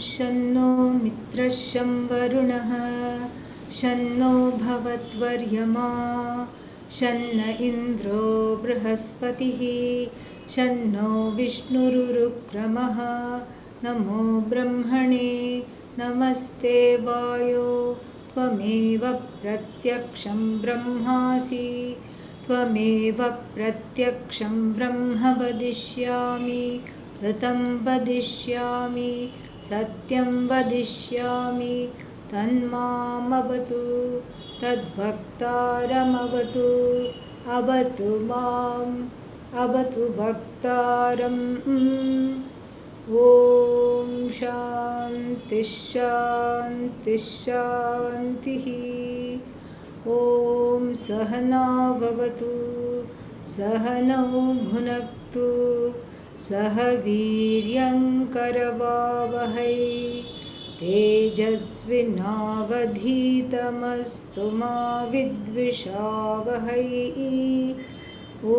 शन्नो मित्रशं वरुणः शन्नो भवत्वर्यमा शन्न इन्द्रो बृहस्पतिः शन्नो विष्णुरुक्रमः नमो ब्रह्मणे नमस्ते वायो त्वमेव प्रत्यक्षं ब्रह्मासि त्वमेव प्रत्यक्षं ब्रह्म वदिष्यामि ऋतं वदिष्यामि सत्यं वदिष्यामि तन्मामवतु तद्भक्तारमवतु अवतु माम् अवतु भक्तारम् ॐ शान्ति शान्ति शान्तिः ॐ सहना भवतु सहनौ भुनक्तु सह वीर्यङ्करवावहै तेजस्विनावधीतमस्तु मा विद्विषावहै ॐ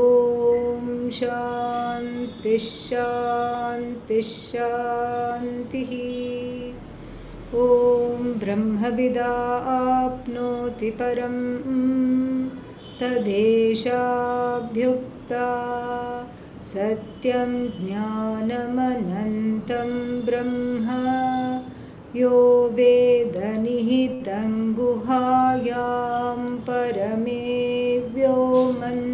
शान्ति शान्ति शान्तिः ॐ ब्रह्मविदाप्नोति परं तदेशाभ्युक्ता सत्यं ज्ञानमनन्तं ब्रह्म यो वेदनिहितं गुहायां परमे व्योमन्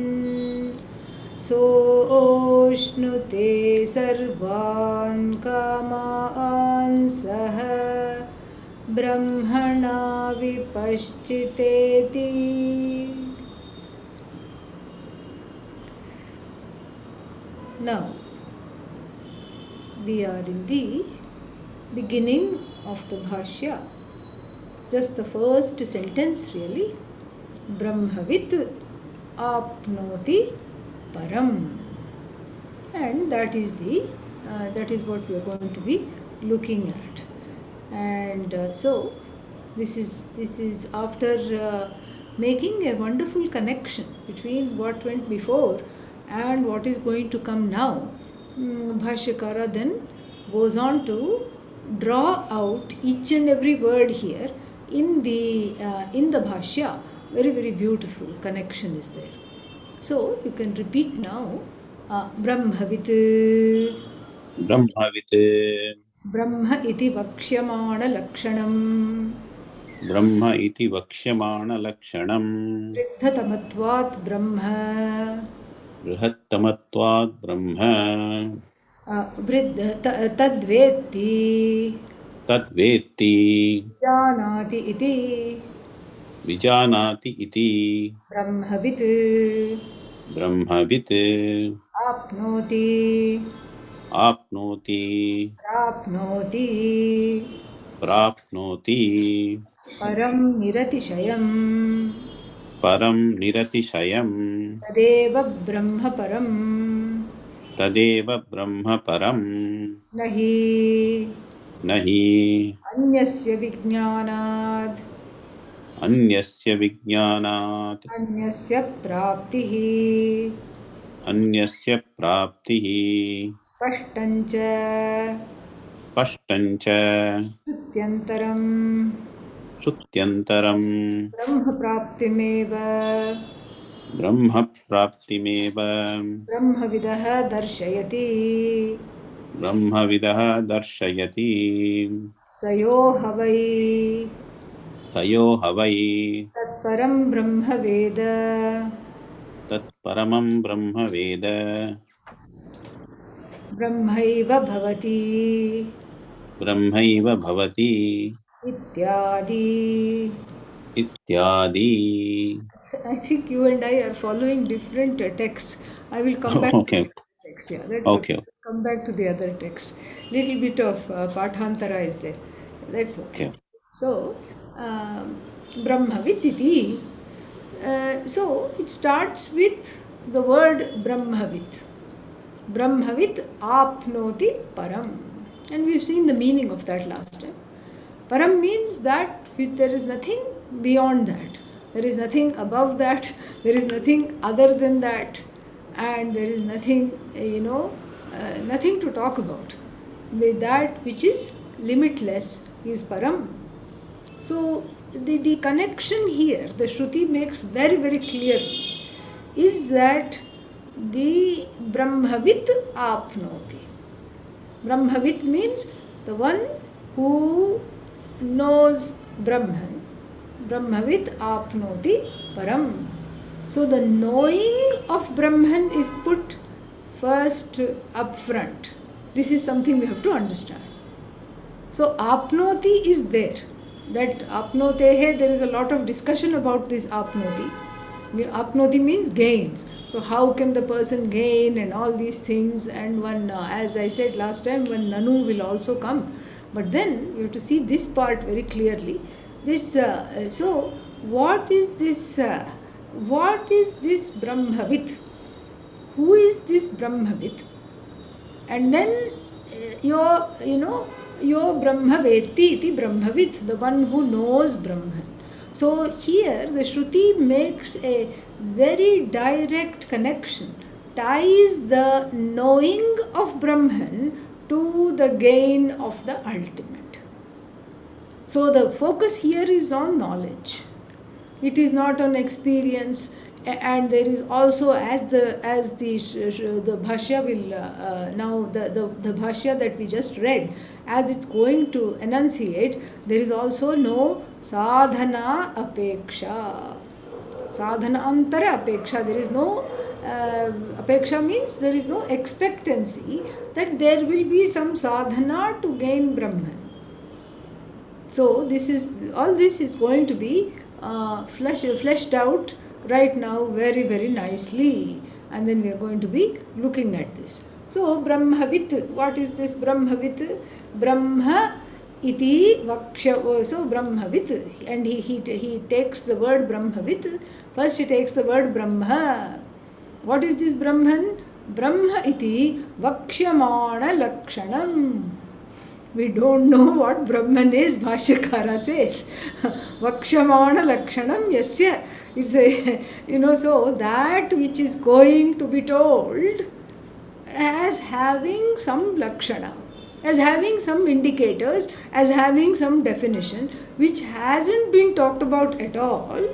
सोऽश्नुते सर्वान् कामान् सह ब्रह्मणा विपश्चितेति. Now we are in the beginning of the Bhashya, just the first sentence really. Brahmavit apnoti param, and that is what we are going to be looking at. And so this is after making a wonderful connection between what went before and what is going to come now. Bhashyakara then goes on to draw out each and every word here in the Bhashya. Very, very beautiful connection is there. So you can repeat now. Brahmavit. Brahmavit. Brahma iti vakshyamana lakshanam. Brahma iti vakshyamana lakshanam. Vriddhatamatvat brahma. Vriddhatamatvat brahma. Tadveti. Tadveti. Vijanati iti. Vijanati iti. Brahmavit. Brahmavit. Apnoti. Apnoti. Prapnoti. Prapnoti. Param niratishayam. Param niratishayam. Tadeva brahma param. Tadeva brahma param. Nahi. Nahi. Anyasya vijnanad. Anyasya vijnanat. Anyasya praptihi. Anyasya praptihi. Spashtancha. Spashtancha. Shrutyantaram. Shrutyantaram. Brahma praptimeva. Brahma praptimeva. Brahmavidah darshayati. Brahmavidah darshayati. Sayo havai. Sayo havai. Tatparam brahma veda. Tatparamam brahma veda. Brahmaiva bhavati. Brahmaiva bhavati. Ityadi. Ityadi. I think you and I are following different texts. I will come back Okay. to the text. Yeah, that's Okay. Come back to the other text. Little bit of Pathantara is there. That's okay. So, Brahmavit iti. So, it starts with the word Brahmavit. Brahmavit apnoti param. And we've seen the meaning of that last time. Param means that there is nothing beyond that. There is nothing above that. There is nothing other than that. And there is nothing, nothing to talk about. With that which is limitless, is Param. So the connection here, the Shruti makes very, very clear, is that the Brahmavit apnoti. Brahmavit means the one who knows Brahman. Brahmavit apnoti param. So the knowing of Brahman is put first up front. This is something we have to understand. So apnoti is there. That apnotehe, there is a lot of discussion about this apnoti. Apnoti means gains. So how can the person gain and all these things, and one, as I said last time, one Nanu will also come. But then you have to see this part very clearly. This so what is this Brahmavit? Who is this Brahmavit? And then your Brahmaveti iti Brahmavit, the one who knows Brahman. So here the Shruti makes a very direct connection, ties the knowing of Brahman to the gain of the ultimate. So the focus here is on knowledge. It is not on experience, and there is also, as the Bhashya will now the Bhashya that we just read, as it's going to enunciate, there is also no sadhana apeksha. Sadhana antara apeksha. There is no apeksha means there is no expectancy that there will be some sadhana to gain Brahman. So all this is going to be fleshed out right now very, very nicely, and then we are going to be looking at this. So Brahmavit, what is this Brahmavit? Brahma iti vaksha. So Brahmavit, and he takes the word Brahmavit. First he takes the word Brahma. What is this Brahman? Brahma iti vakshamana lakshanam. We don't know what Brahman is, Bhashyakara says. Vakshamana lakshanam yasya. It's a, so that which is going to be told as having some lakshana, as having some indicators, as having some definition, which hasn't been talked about at all,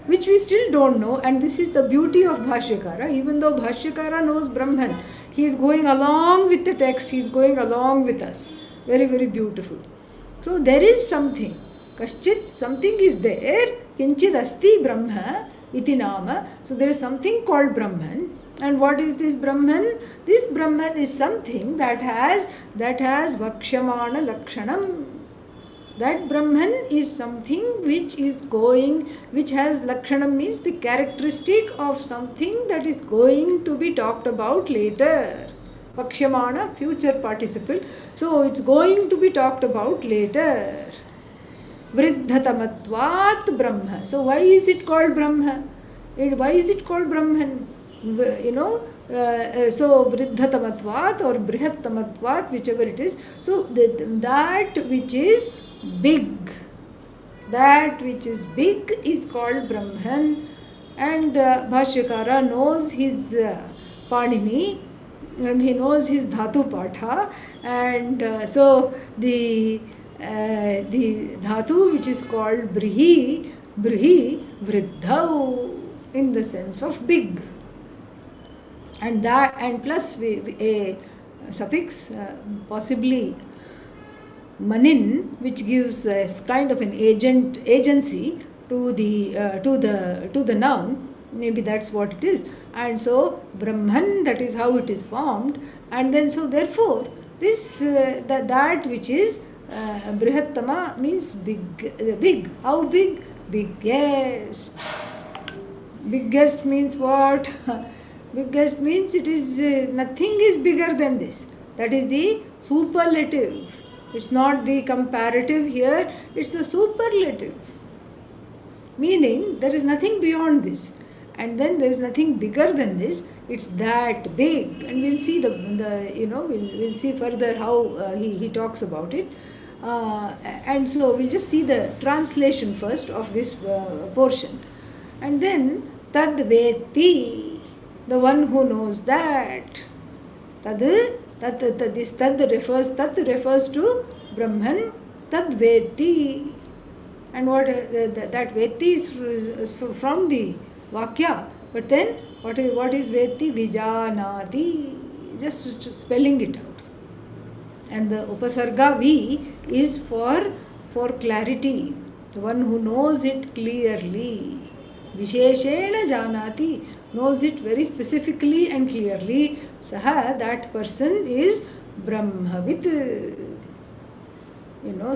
which we still don't know. And this is the beauty of Bhashyakara. Even though Bhashyakara knows Brahman, he is going along with the text, he is going along with us. Very, very beautiful. So there is something. Kaschit, something is there. Kinchid asti Brahma iti nama. So there is something called Brahman. And what is this Brahman? This Brahman is something that has vakshamana lakshanam. That Brahman is something which has lakshanam, means the characteristic of something that is going to be talked about later. Vakshamana, future participle. So it's going to be talked about later. Vriddhatamatvat Brahma. So why is it called Brahma? Why is it called Brahman? So Vriddhatamatvat or Brihattamatvat, whichever it is. So that which is big. That which is big is called Brahman. And Bhashyakara knows his Panini, and he knows his dhatu patha, and so the dhatu which is called brihi vriddhau, in the sense of big, and plus a suffix, possibly manin, which gives a kind of an agency to the noun. Maybe that's what it is. And so Brahman, that is how it is formed. And then so therefore this that which is Brihattama means big. How big? Biggest. Biggest means what? Biggest means it is nothing is bigger than this. That is the superlative. It's not the comparative here, it's the superlative. Meaning there is nothing beyond this. And then there is nothing bigger than this. It's that big, and we'll see we'll see further how he talks about it. And so we'll just see the translation first of this portion, and then tad veti, the one who knows that. Tad refers to Brahman tad veti. And what that veti is from the Vakya. But then what is veti? Vijanati. Just spelling it out. And the upasarga vi is for clarity, the one who knows it clearly. Visheshena janati, knows it very specifically and clearly. Saha, that person is Brahmavit.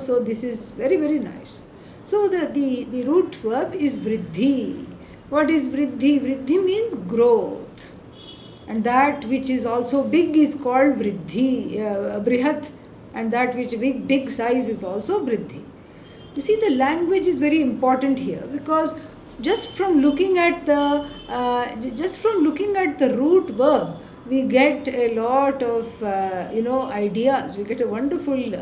So this is very, very nice. So the root verb is vriddhi. What is vriddhi? Vriddhi means growth. And that which is also big is called vriddhi, brihat. And that which big size is also vriddhi. You see, the language is very important here, because just from looking at the root verb, we get a lot of ideas. We get a wonderful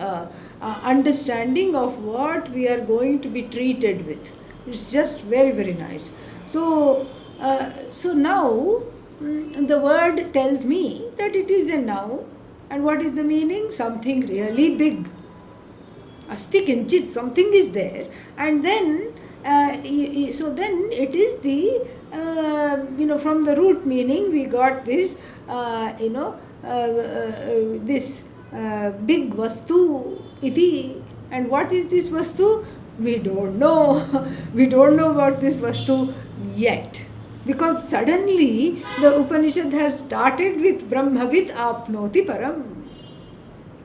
understanding of what we are going to be treated with. It's just very, very nice. So now the word tells me that it is a noun. And what is the meaning? Something really big. Asti kinchit, something is there. And then, so then it is the, from the root meaning we got this, this big vastu iti. And what is this vastu? We don't know. We don't know about this vastu yet. Because suddenly the Upanishad has started with Brahmavit apnoti param.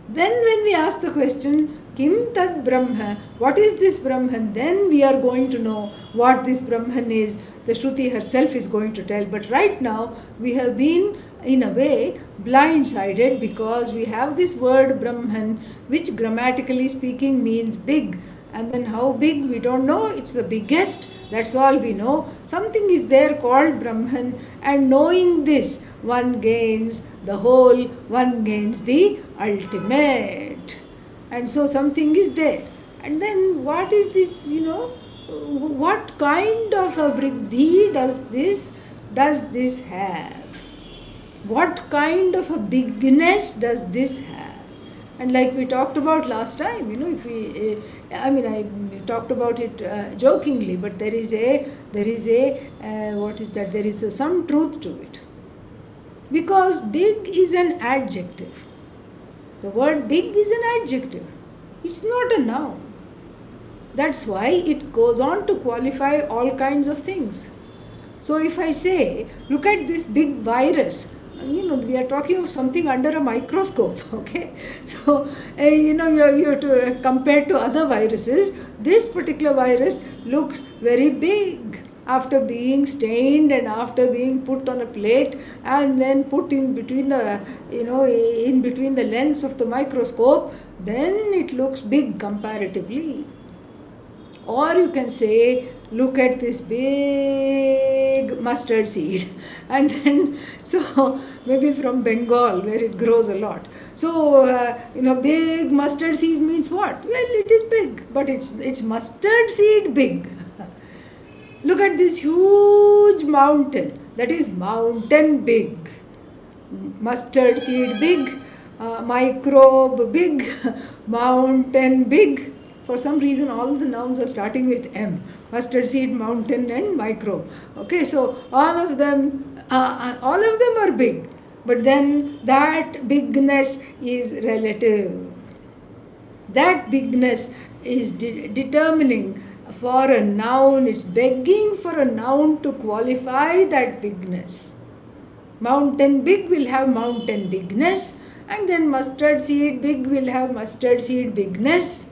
Then when we ask the question, Kim tad Brahma, what is this Brahman? Then we are going to know what this Brahman is. The Shruti herself is going to tell. But right now we have been, in a way, blindsided, because we have this word Brahman, which grammatically speaking means big. And then how big, we don't know. It's the biggest. That's all we know. Something is there called Brahman, and knowing this, one gains the whole, one gains the ultimate. And so something is there. And then what is this, what kind of a vriddhi does this have? What kind of a bigness does this have? And like we talked about last time, if we, I talked about it jokingly, but there is some truth to it. Because big is an adjective. The word big is an adjective. It's not a noun. That's why it goes on to qualify all kinds of things. So if I say, look at this big virus, we are talking of something under a microscope, okay? So, you have to compare to other viruses. This particular virus looks very big after being stained and after being put on a plate and then put in between the, in between the lens of the microscope. Then it looks big comparatively. Or you can say, look at this big mustard seed. And then, so maybe from Bengal where it grows a lot. So, big mustard seed means what? Well, it is big, but it's mustard seed big. Look at this huge mountain. That is mountain big. Mustard seed big, microbe big, mountain big. For some reason, all the nouns are starting with M. Mustard seed, mountain, and microbe. Okay, so all of them are big. But then that bigness is relative. That bigness is determining for a noun. It's begging for a noun to qualify that bigness. Mountain big will have mountain bigness, and then mustard seed big will have mustard seed bigness.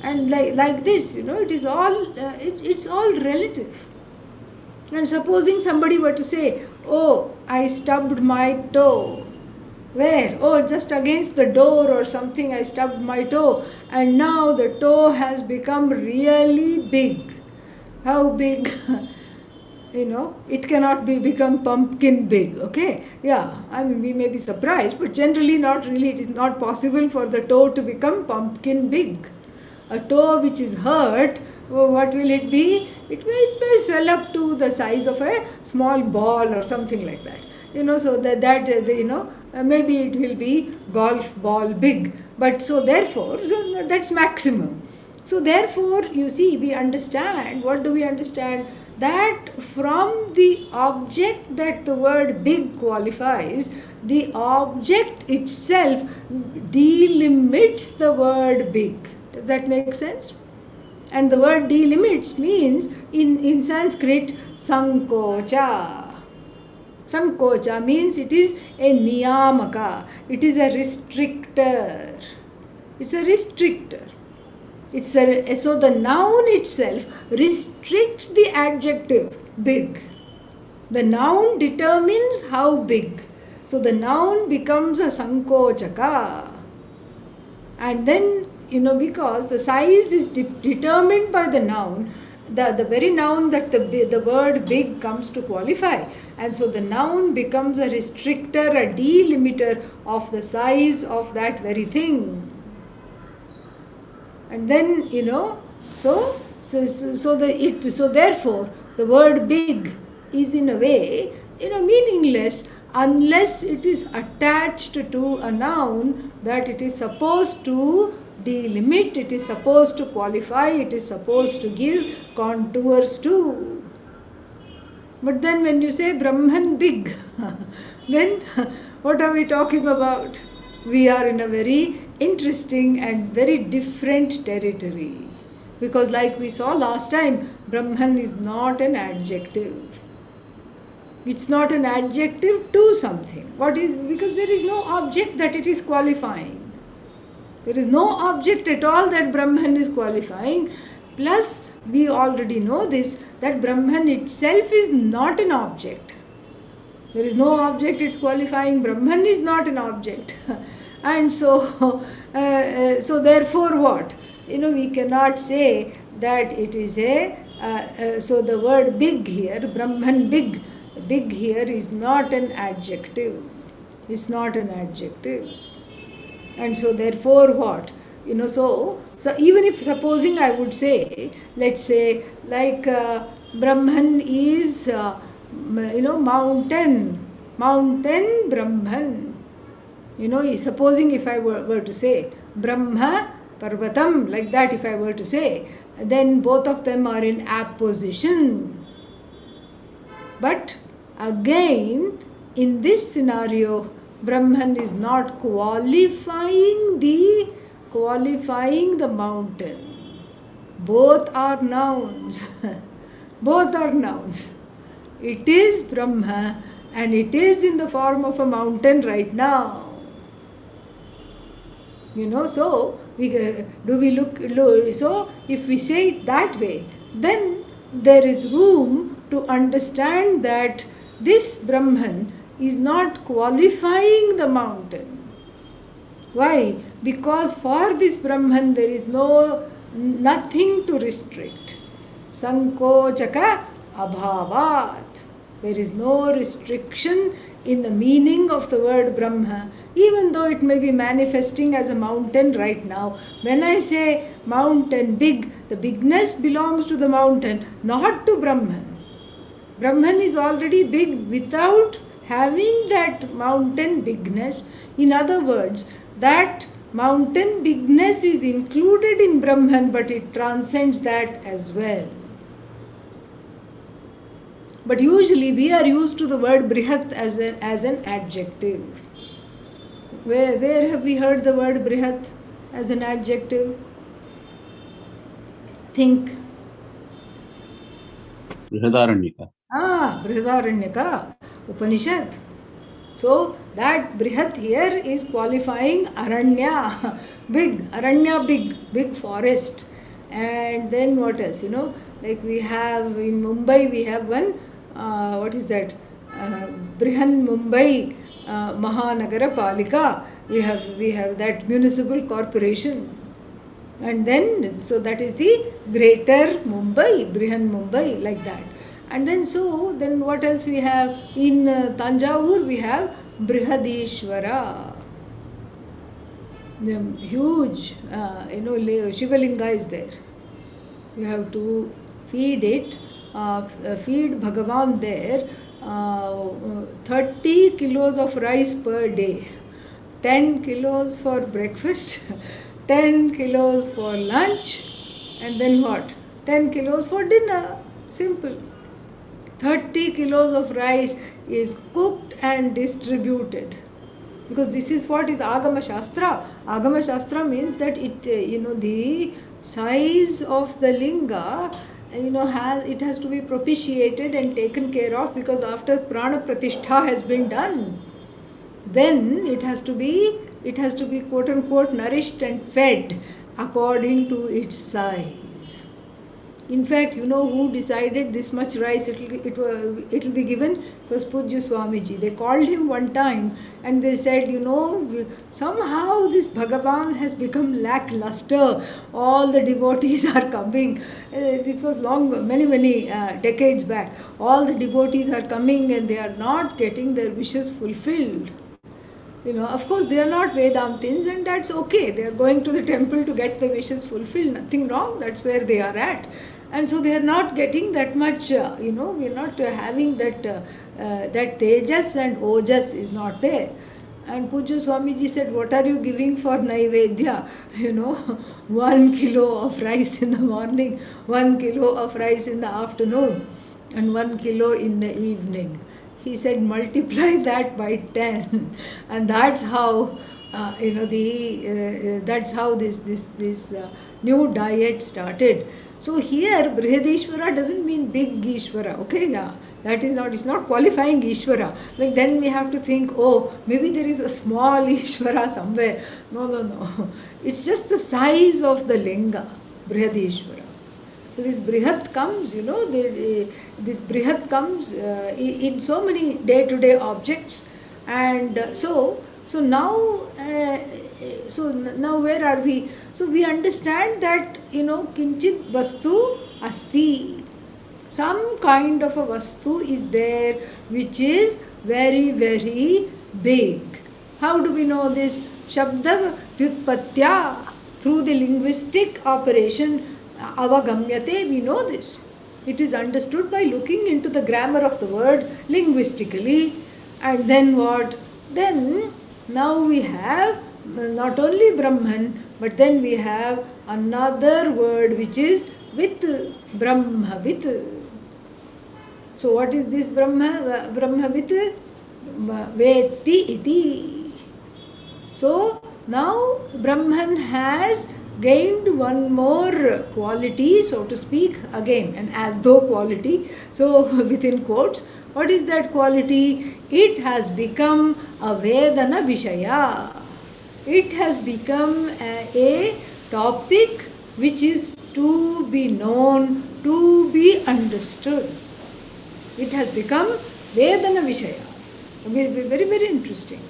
And like this, it is all, it's all relative. And supposing somebody were to say, oh, I stubbed my toe. Where? Oh, just against the door or something, I stubbed my toe. And now the toe has become really big. How big? It cannot become pumpkin big, okay? Yeah, we may be surprised, but generally not really. It is not possible for the toe to become pumpkin big. A toe which is hurt, what will it be? It may swell up to the size of a small ball or something like that. So maybe it will be golf ball big, but so therefore, that's maximum. So therefore, you see, we understand, what do we understand? That from the object that the word big qualifies, the object itself delimits the word big. Does that make sense? And the word delimits means, in Sanskrit, sankocha. Sankocha means it is a niyamaka. It is a restrictor. It's a restrictor. So the noun itself restricts the adjective big. The noun determines how big. So the noun becomes a sankochaka. And then, because the size is determined by the noun, the very noun that the word big comes to qualify. And so the noun becomes a restrictor, a delimiter of the size of that very thing. And then, so therefore, the word big is in a way, meaningless unless it is attached to a noun that it is supposed to delimit, it is supposed to qualify, it is supposed to give contours to. But then when you say Brahman big, then what are we talking about? We are in a very interesting and very different territory. Because like we saw last time, Brahman is not an adjective. It's not an adjective to something. Because there is no object that it is qualifying. There is no object at all that Brahman is qualifying. Plus, we already know this, that Brahman itself is not an object. There is no object it's qualifying. Brahman is not an object. And so therefore what? We cannot say that it is so the word big here, Brahman big here is not an adjective. It's not an adjective. And so therefore what? So even if supposing I would say, let's say like Brahman is, mountain Brahman. Supposing if I were to say Brahma Parvatam, like that if I were to say, then both of them are in apposition. But again, in this scenario, Brahman is not qualifying the mountain. Both are nouns. Both are nouns. It is Brahma and it is in the form of a mountain right now. So so if we say it that way, then there is room to understand that this Brahman is not qualifying the mountain. Why? Because for this Brahman there is nothing to restrict. Sankochaka abhavat. There is no restriction in the meaning of the word Brahma, even though it may be manifesting as a mountain right now. When I say mountain big, the bigness belongs to the mountain, not to Brahman. Brahman is already big without having that mountain bigness. In other words, that mountain bigness is included in Brahman, but it transcends that as well. But usually we are used to the word brihat as an adjective. Where have we heard the word brihat as an adjective? Think. Brihadaranyaka. Brihadaranyaka, Upanishad. So that brihat here is qualifying Aranya, big forest. And then what else? Like we have in Mumbai, we have one, what is that? Brihan Mumbai Mahanagara Palika. We have that municipal corporation. And then, so that is the greater Mumbai, Brihan Mumbai, like that. And then what else we have? In Tanjavur, we have Brihadishwara. The huge, Shivalinga is there. You have to feed it, feed Bhagavan there 30 kilos of rice per day, 10 kilos for breakfast, 10 kilos for lunch, and then what? 10 kilos for dinner. Simple. 30 kilos of rice is cooked and distributed. Because this is what is Agama Shastra. Agama Shastra means that it, the size of the linga, it has to be propitiated and taken care of, because after Prana Pratishtha has been done, then it has to be quote unquote nourished and fed according to its size. In fact, who decided this much rice it will be given? It was Pujya Swamiji. They called him one time and they said, somehow this Bhagavan has become lackluster. All the devotees are coming. This was many decades back. All the devotees are coming and they are not getting their wishes fulfilled. Of course, they are not Vedantins, and that's okay. They are going to the temple to get the wishes fulfilled. Nothing wrong. That's where they are at. And so they are not getting that much, we are not having that tejas and ojas is not there. And Pujya Swamiji said, what are you giving for Naivedya? 1 kilo of rice in the morning, 1 kilo of rice in the afternoon, and 1 kilo in the evening. He said, multiply that by 10. And that's how, that's how this new diet started. So here, Brihadishwara doesn't mean big Ishvara, okay? Yeah, that is not, it's not qualifying Ishvara. Like then we have to think, oh, maybe there is a small Ishvara somewhere. No. It's just the size of the linga, Brihadishwara. So this Brihat comes, this Brihat comes in so many day-to-day objects. And so now where are we? So we understand that, Kinchit Vastu Asti. Some kind of a Vastu is there which is very, very big. How do we know this? Shabda Vyutpatya. Through the linguistic operation, Avagamyate, we know this. It is understood by looking into the grammar of the word linguistically. And then what? Then now we have not only Brahman, but then we have another word which is with, Brahmavit. So what is this Brahmavit? Veti iti. So now Brahman has gained one more quality, so to speak, again, an as though quality. So within quotes, what is that quality? It has become a Vedana Vishaya. It has become a topic which is to be known, to be understood. It has become Vedana Vishaya. Very, very interesting.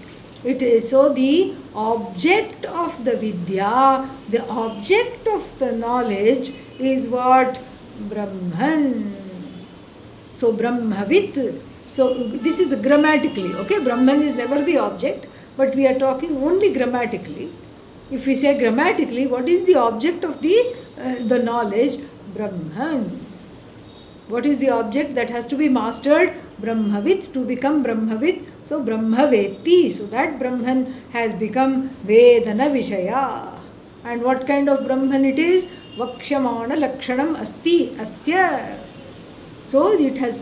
It is so the object of the Vidya, the object of the knowledge is what? Brahman. So Brahmavit. So this is grammatically, okay? Brahman is never the object, but we are talking only grammatically. If we say grammatically, what is the object of the knowledge? Brahman. What is the object that has to be mastered? Brahmavit, to become Brahmavit. So Brahmaveti. So that Brahman has become Vedana Vishaya. And what kind of Brahman it is? Vakshamana Lakshanam Asti Asya. So it has.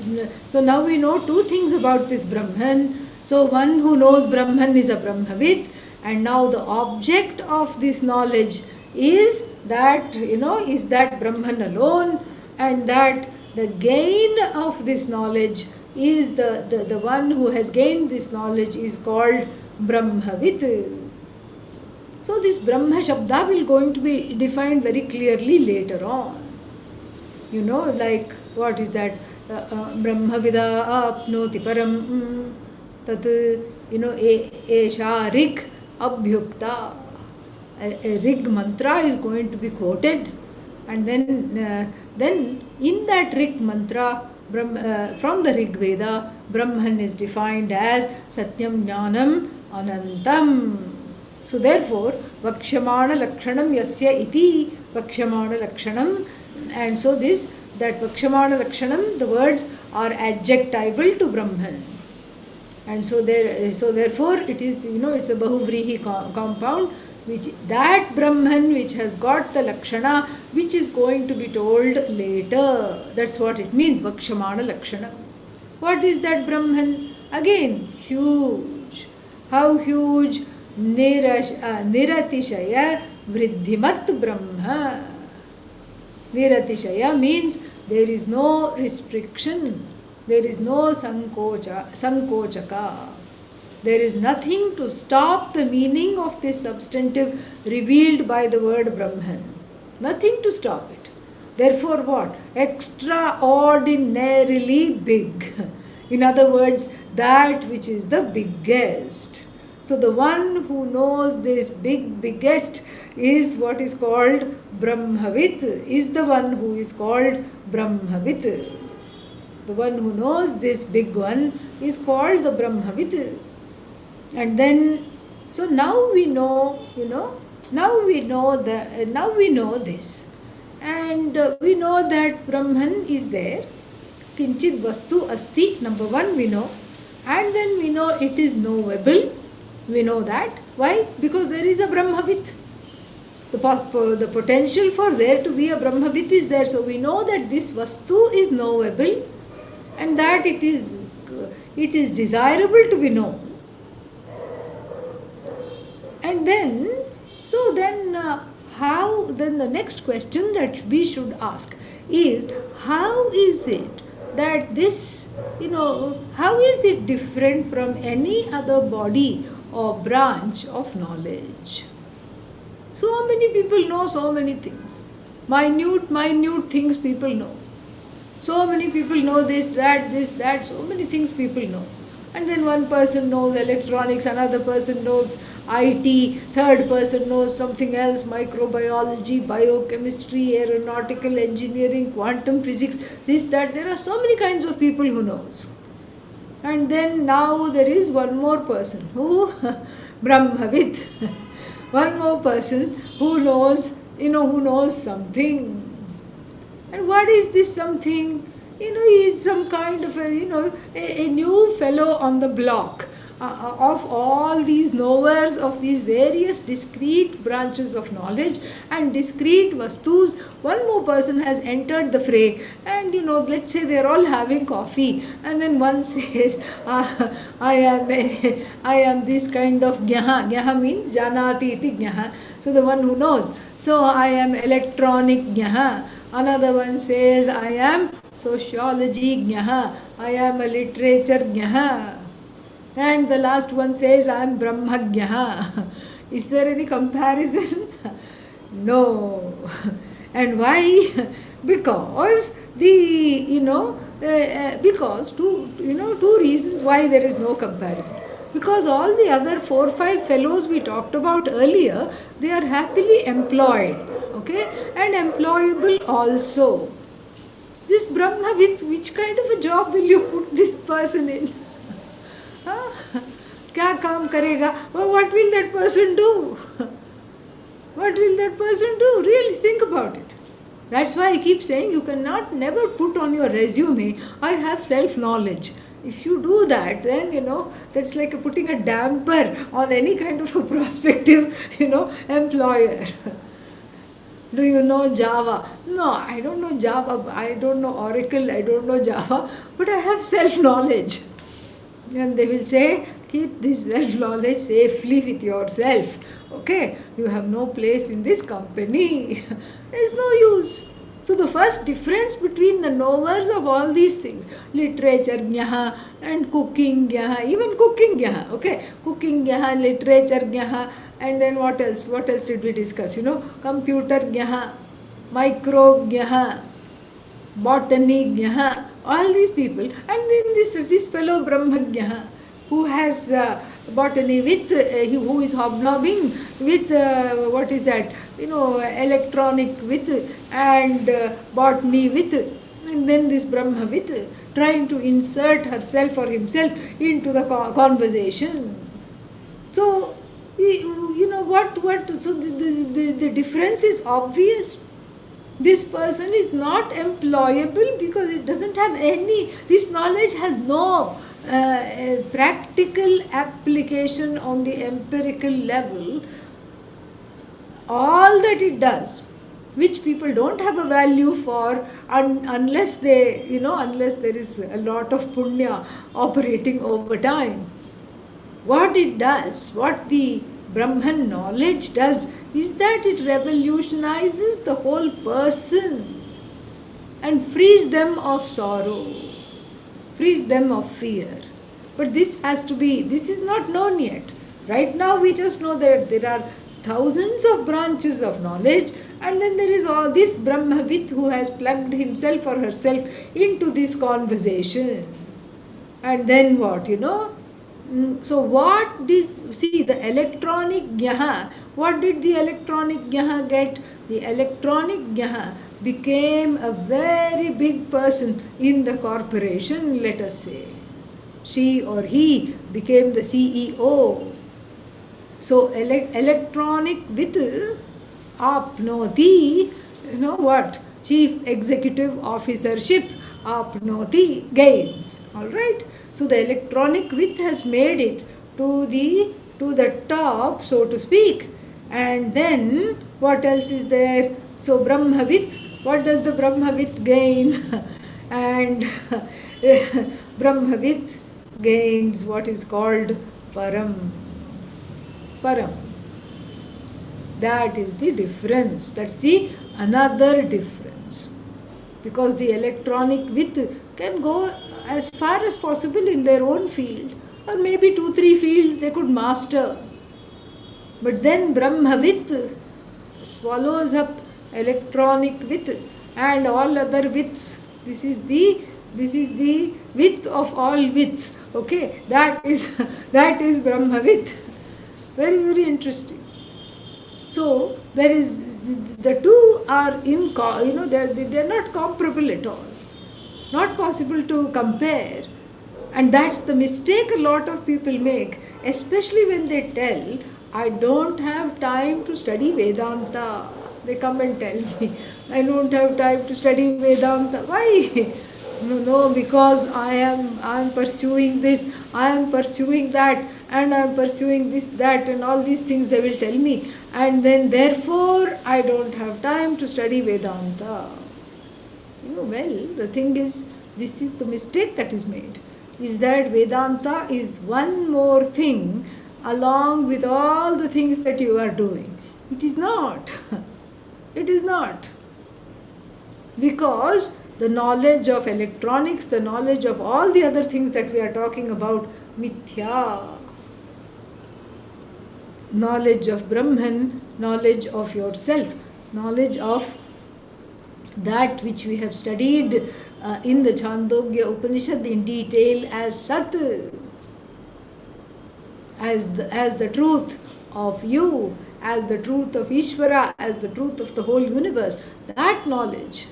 So now we know two things about this Brahman. So one who knows Brahman is a Brahmavit, and now the object of this knowledge is that, is that Brahman alone, and that the gain of this knowledge is the one who has gained this knowledge is called Brahmavit. So this Brahma Shabda will going to be defined very clearly later on. Like what is that? Brahmavida apnoti param tat, esha rig abhyukta. A rig mantra is going to be quoted, and then in that rig mantra, from the Rig Veda, Brahman is defined as Satyam Jnanam Anantam. So therefore, Vakshamana Lakshanam Yasya iti Vakshamana Lakshanam, and so this that Vakshamana Lakshanam, the words are adjectival to Brahman. And so therefore it is, it's a Bahuvrihi compound, which that Brahman which has got the Lakshana, which is going to be told later. That's what it means, Vakshamana Lakshanam. What is that Brahman? Again, huge. How huge? Niratishaya Vriddhimat Brahma. Niratishaya means there is no restriction, there is no sankochaka. There is nothing to stop the meaning of this substantive revealed by the word Brahman. Nothing to stop it. Therefore what? Extraordinarily big. In other words, that which is the biggest. So the one who knows this biggest is what is called Brahmavit, is the one who is called Brahmavit. The one who knows this big one is called the Brahmavit. And then, so now we know, now we know this. And we know that Brahman is there. Kinchit Vastu Asti, number one we know. And then we know it is knowable. We know that. Why? Because there is a Brahmavit. The potential for there to be a Brahmavit is there. So we know that this Vastu is knowable and that it is desirable to be known. And then, then the next question that we should ask is, how is it that this, how is it different from any other body or branch of knowledge? So many people know so many things. Minute things people know. So many people know this, that, so many things people know. And then one person knows electronics, another person knows IT, third person knows something else, microbiology, biochemistry, aeronautical engineering, quantum physics, this, that. There are so many kinds of people who knows. And then now there is one more person who, Brahmavit, one more person who knows, who knows something. And what is this something? He is some kind of a new fellow on the block of all these knowers of these various discrete branches of knowledge and discrete vastus. One more person has entered the fray, and let's say they're all having coffee, and then one says, I am this kind of Gyaha. Gyaha means Janati iti Gyaha. So the one who knows. So I am electronic Gyaha. Another one says, I am sociology Gyaha. I am a literature Gyaha. And the last one says, I am Brahma Gyaha. Is there any comparison? No. And why? Because because two reasons why there is no comparison. Because all the other 4 or 5 fellows we talked about earlier, they are happily employed, okay, and employable also. This Brahma, with which kind of a job will you put this person in? Kya kaam karega? Well, what will that person do? What will that person do? Really think about it. That's why I keep saying you cannot never put on your resume, I have self-knowledge. If you do that, then, that's like putting a damper on any kind of a prospective, employer. Do you know Java? No, I don't know Java. I don't know Oracle. I don't know Java. But I have self-knowledge. And they will say, keep this self-knowledge safely with yourself. Okay? You have no place in this company. There's no use. So the first difference between the knowers of all these things, literature Gyaha and cooking Gyaha, even cooking Gyaha, okay, cooking Gyaha, literature Gyaha, and then what else? What else did we discuss? Computer Gyaha, micro Gyaha, botany Gyaha, all these people, and then this fellow Brahma Gyaha, who has botany with, who is hobnobbing with, what is that, electronic with, and botany with, and then this Brahma with, trying to insert herself or himself into the conversation. So, so the difference is obvious. This person is not employable because it doesn't have any, this knowledge has no practical application on the empirical level. All that it does, which people don't have a value for unless they, unless there is a lot of punya operating over time. What it does, what the Brahman knowledge does, is that it revolutionizes the whole person and frees them of sorrow, frees them of fear. But this is not known yet. Right now we just know that there are thousands of branches of knowledge, and then there is all this Brahmavit who has plugged himself or herself into this conversation. And then what, So what did, see, the electronic Gyaha, what did the electronic Gyaha get? The electronic Gyaha became a very big person in the corporation, let us say. She or he became the CEO. So electronic with apnoti, what? Chief Executive Officership, apnoti, gains. Alright? So the electronic with has made it to the top, so to speak. And then what else is there? So Brahmavit, what does the Brahmavit gain? And Brahmavit gains what is called Param. Param. That is the difference. That's the another difference. Because the electronic with can go as far as possible in their own field, or maybe 2-3 fields they could master. But then Brahmavit swallows up electronic with and all other wits. This is the width of all widths. Okay, that is Brahmavit. Very, very interesting. So there is the two are they are not comparable at all. Not possible to compare. And that's the mistake a lot of people make, especially when they tell, I don't have time to study Vedanta. They come and tell me, I don't have time to study Vedanta. Why? No, because I am pursuing this, I am pursuing that, and I am pursuing this, that, and all these things they will tell me. And then therefore I don't have time to study Vedanta. Well, the thing is, this is the mistake that is made, is that Vedanta is one more thing along with all the things that you are doing. It is not. It is not. Because the knowledge of electronics, the knowledge of all the other things that we are talking about, mithya. Knowledge of Brahman, knowledge of yourself, knowledge of that which we have studied in the Chandogya Upanishad in detail as Sat, as the truth of you, as the truth of Ishvara, as the truth of the whole universe. That knowledge,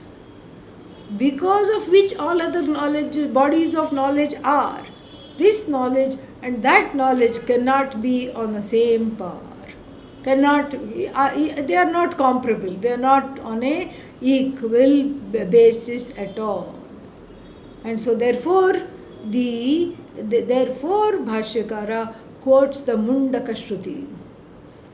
because of which all other knowledge, bodies of knowledge are. This knowledge and that knowledge cannot be on the same par. They are not comparable. They are not on a equal basis at all. And so therefore, therefore Bhashyakara quotes the Mundaka Shruti.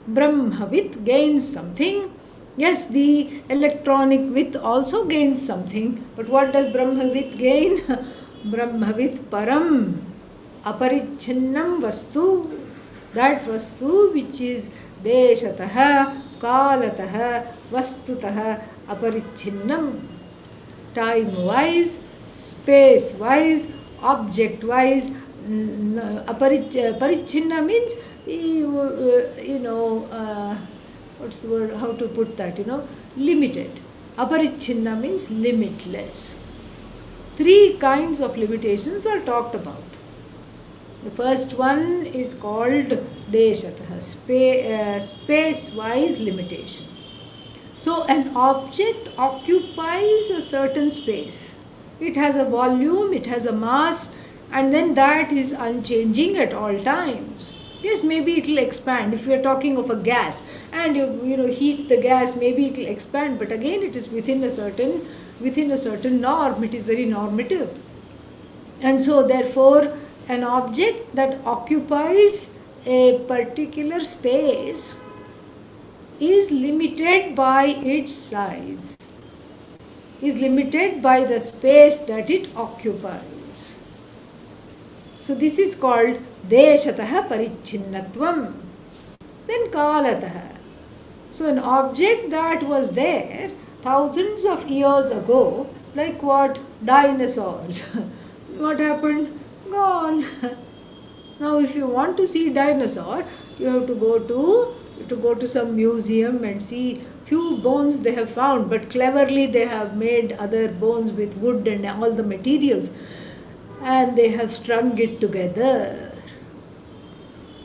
Brahmavit gains something. Yes, the electronic with also gains something. But what does Brahmavit gain? Brahmavit param. Aparichinnam vastu. That vastu which is deshatah, kalatah, vastutah, aparichinnam. Time-wise, space-wise, object-wise. Parichinna means, what's the word, how to put that, limited. Aparichinna means limitless. 3 kinds of limitations are talked about. The first one is called deshatah, space-wise limitation. So an object occupies a certain space. It has a volume, it has a mass, and then that is unchanging at all times. Yes, maybe it will expand. If we are talking of a gas and you heat the gas, maybe it will expand. But again, it is within a certain norm. It is very normative. And so therefore an object that occupies a particular space is limited by its size, is limited by the space that it occupies. So this is called deshatah parichinnatvam. Then kalatah. So an object that was there thousands of years ago, like what? Dinosaurs. What happened? Gone. Now if you want to see dinosaur, you have to go to some museum and see few bones they have found, but cleverly they have made other bones with wood and all the materials, and they have strung it together.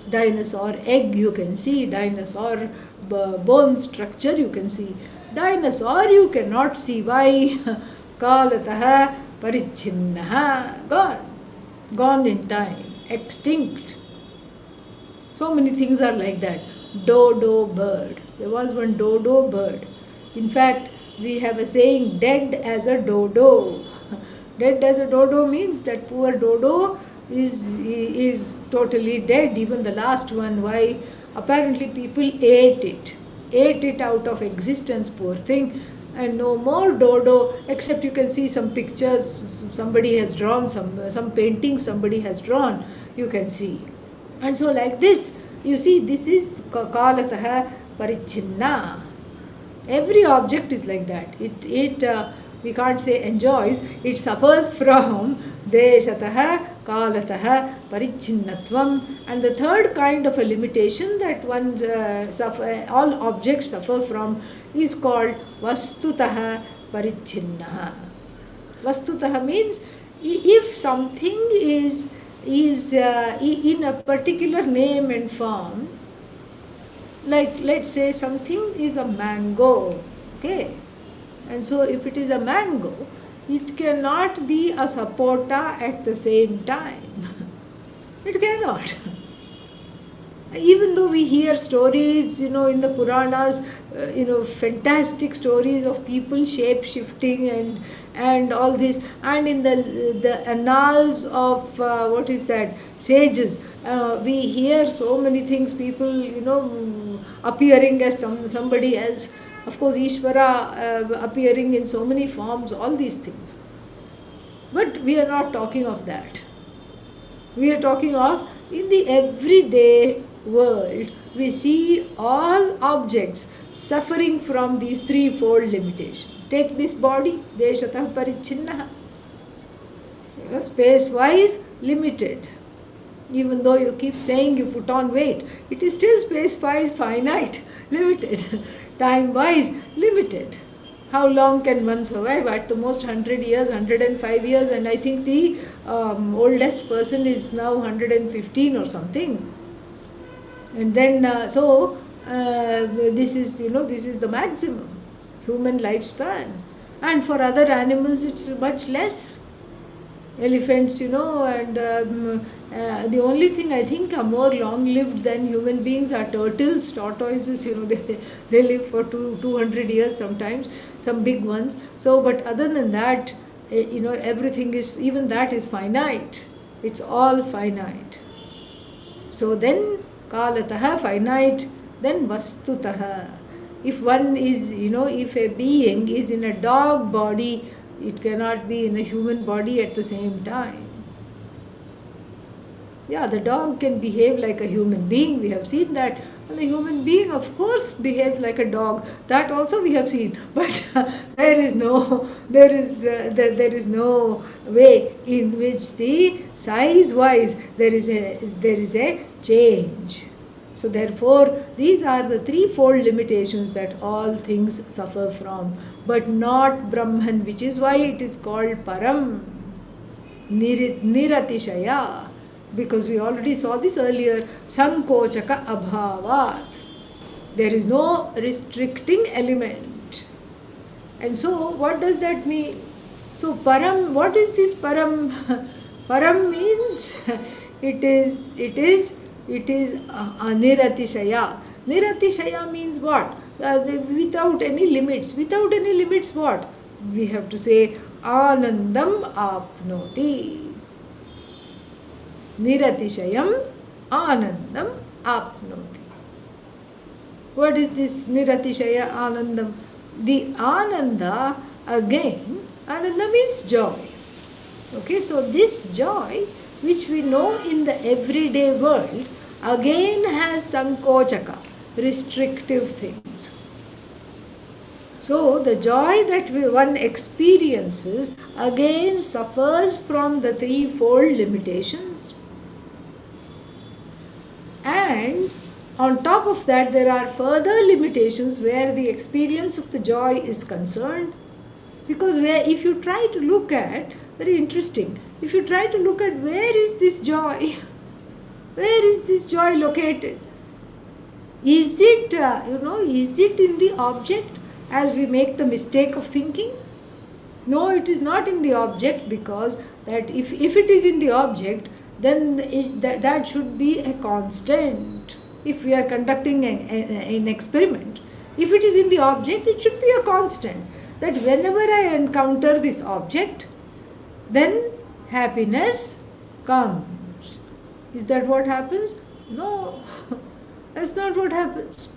Dinosaur egg you can see, dinosaur bone structure you can see. Dinosaur you cannot see. Why? Kalatah parichinnaha. Gone in time, extinct. So many things are like that. Dodo bird. There was one dodo bird. In fact, we have a saying, dead as a dodo. Dead as a dodo means that poor dodo is totally dead, even the last one. Why? Apparently people ate it out of existence, poor thing. And no more dodo, except you can see some pictures somebody has drawn, some paintings somebody has drawn, you can see. And so like this, you see, this is kalatah parichinna. Every object is like that. It we can't say enjoys, it suffers from deshatah kalatah parichinnatvam. And the third kind of a limitation that all objects suffer from is called vastutah parichinnaha. Vastutah means if something is in a particular name and form, like let's say something is a mango, okay? And so if it is a mango, it cannot be a sapota at the same time. It cannot. Even though we hear stories, in the Puranas, fantastic stories of people shape-shifting and all this, and in the annals of, sages, we hear so many things, people, appearing as somebody else. Of course, Ishvara appearing in so many forms, all these things. But we are not talking of that. We are talking of, in the everyday world, we see all objects suffering from these threefold limitations. Take this body, deshatah parichinnaha. Space-wise, limited. Even though you keep saying you put on weight, it is still space-wise finite, limited. Time-wise, limited. How long can one survive? At the most 100 years, 105 years, and I think the oldest person is now 115 or something. And then, this is the maximum human lifespan. And for other animals, it's much less. Elephants, and the only thing I think are more long-lived than human beings are turtles, tortoises, they live for 200 years sometimes, some big ones. So, but other than that, everything is, even that is finite. It's all finite. So then, kalatah, finite, then vastutah. If one is, if a being is in a dog body, it cannot be in a human body at the same time. Yeah, the dog can behave like a human being, we have seen that. And the human being, of course, behaves like a dog. That also we have seen. But there is no way in which the size-wise there is a change. So therefore, these are the threefold limitations that all things suffer from, but not Brahman, which is why it is called Param, Niratishaya, because we already saw this earlier, Sankochaka Abhavat. There is no restricting element. And so, what does that mean? So, Param, what is this Param? Param means it is It is aniratishaya. Niratishaya means what? Without any limits. Without any limits what? We have to say anandam apnoti. Niratishayam anandam apnoti. What is this niratishaya anandam? The ananda, again, ananda means joy. Okay, so this joy which we know in the everyday world again has sankochaka, restrictive things. So the joy that one experiences again suffers from the threefold limitations. And on top of that, there are further limitations where the experience of the joy is concerned. Because if you try to look at, very interesting, if you try to look at where is this joy located? Is it, is it in the object, as we make the mistake of thinking? No, it is not in the object, because that if it is in the object, then that should be a constant. If we are conducting an experiment, if it is in the object, it should be a constant. That whenever I encounter this object, then happiness comes. Is that what happens? No, that's not what happens.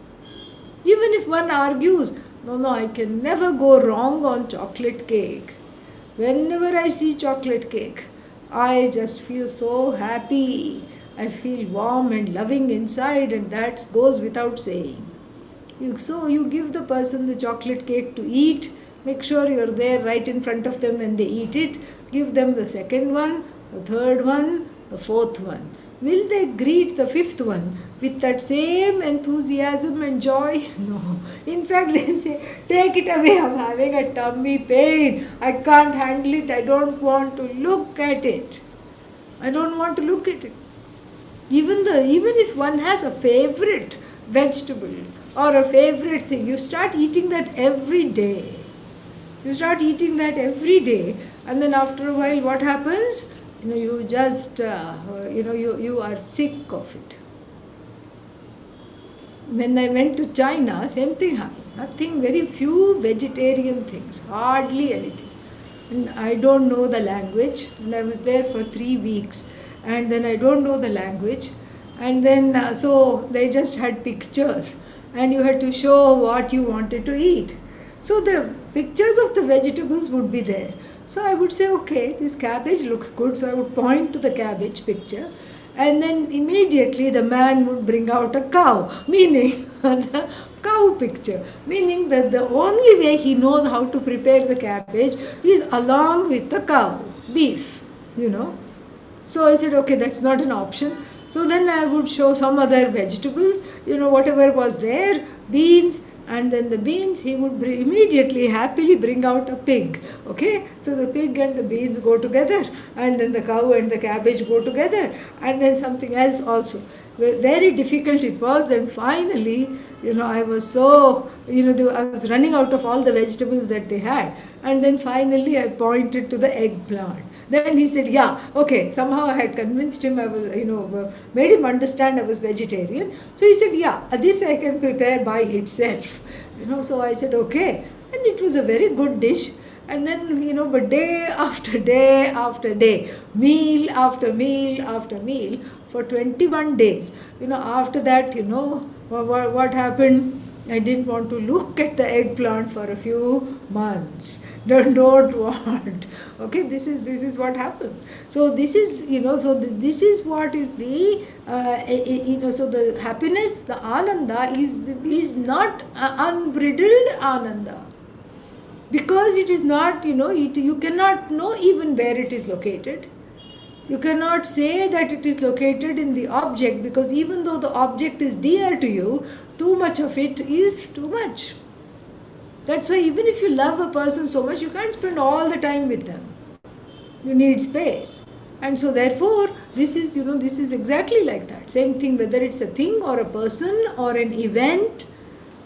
Even if one argues, no, I can never go wrong on chocolate cake. Whenever I see chocolate cake, I just feel so happy. I feel warm and loving inside, and that goes without saying. So you give the person the chocolate cake to eat. Make sure you're there right in front of them when they eat it. Give them the second one, the third one, the fourth one. Will they greet the fifth one with that same enthusiasm and joy? No. In fact, they'll say, take it away, I'm having a tummy pain. I can't handle it. I don't want to look at it. I don't want to look at it. Even if one has a favorite vegetable or a favorite thing, you start eating that every day. You start eating that every day, and then after a while, what happens? You just, you are sick of it. When I went to China, same thing happened. Nothing, very few vegetarian things, hardly anything. And I don't know the language, and I was there for 3 weeks, and then I don't know the language, and then so they just had pictures, and you had to show what you wanted to eat. So the pictures of the vegetables would be there. So I would say, okay, this cabbage looks good. So I would point to the cabbage picture, and then immediately the man would bring out a cow, meaning the cow picture, meaning that the only way he knows how to prepare the cabbage is along with the cow, beef, So I said, okay, that's not an option. So then I would show some other vegetables, whatever was there, beans, and then the beans, he would immediately happily bring out a pig. Okay, so the pig and the beans go together, and then the cow and the cabbage go together, and then something else also. Very difficult it was. Then finally, I was so, I was running out of all the vegetables that they had, and then finally I pointed to the eggplant. Then he said, yeah, okay, somehow I had convinced him, I was, made him understand I was vegetarian. So he said, yeah, this I can prepare by itself. So I said, okay. And it was a very good dish. And then, but day after day after day, meal after meal after meal, for 21 days. After that, what happened? I didn't want to look at the eggplant for a few months. Don't want. Okay, this is what happens. So this is, this is what is the, so the happiness, the ananda is not unbridled ananda. Because it is not, you cannot know even where it is located. You cannot say that it is located in the object, because even though the object is dear to you, too much of it is too much. That's why even if you love a person so much, you can't spend all the time with them. You need space. And so therefore, this is exactly like that. Same thing, whether it's a thing or a person or an event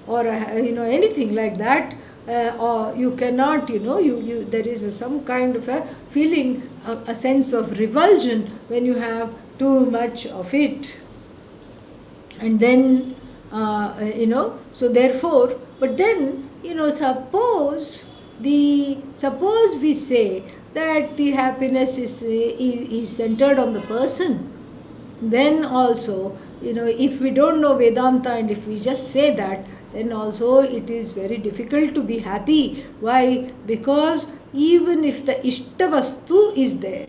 or anything like that. Or you cannot, there is some kind of a feeling, a sense of revulsion when you have too much of it. And then, so therefore, but then, suppose we say that the happiness is centered on the person, then also, if we don't know Vedanta and if we just say that, then also it is very difficult to be happy. Why? Because even if the Ishtavastu is there,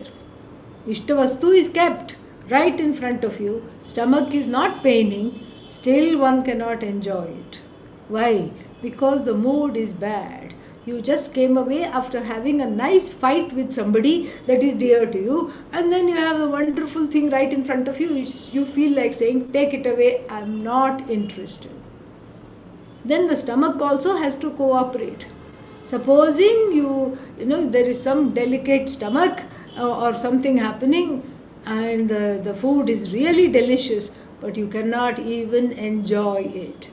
Ishtavastu is kept right in front of you, stomach is not paining, still one cannot enjoy it. Why? Because the mood is bad. You just came away after having a nice fight with somebody that is dear to you, and then you have a wonderful thing right in front of you. You feel like saying, take it away, I'm not interested. Then the stomach also has to cooperate. Supposing there is some delicate stomach or something happening, and the food is really delicious, but you cannot even enjoy it.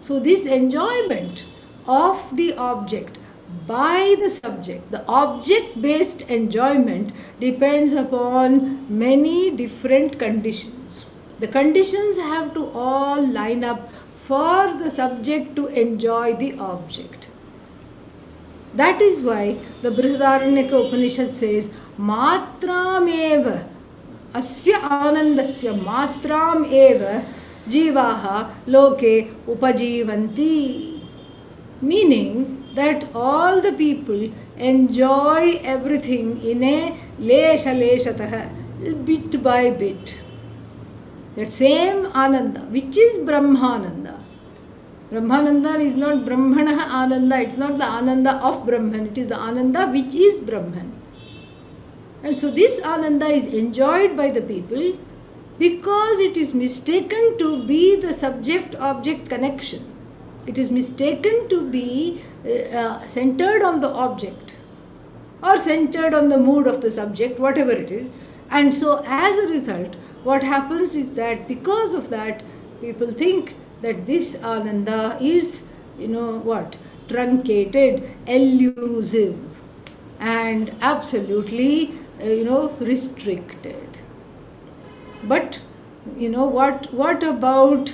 So this enjoyment of the object by the subject, the object-based enjoyment depends upon many different conditions. The conditions have to all line up for the subject to enjoy the object. That is why the Brihadaranyaka Upanishad says, Matram eva asya anandasya matram eva jivaha loke upajivanti. Meaning that all the people enjoy everything in a lesha leshatah, bit by bit. That same Ananda, which is Brahmananda. Brahmananda is not Brahmana Ananda, it's not the Ananda of Brahman, it is the Ananda which is Brahman. And so this Ananda is enjoyed by the people because it is mistaken to be the subject-object connection. It is mistaken to be centered on the object or centered on the mood of the subject, whatever it is. And so as a result, what happens is that because of that, people think that this Ananda is, truncated, elusive, and absolutely, restricted. But, what about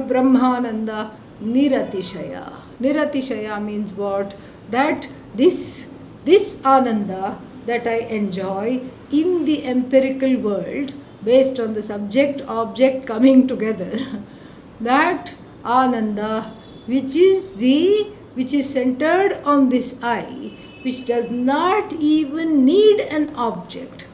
Brahmananda? Niratishaya. Niratishaya means what? That this Ananda that I enjoy in the empirical world, based on the subject-object coming together, that Ananda, which is centered on this I, which does not even need an object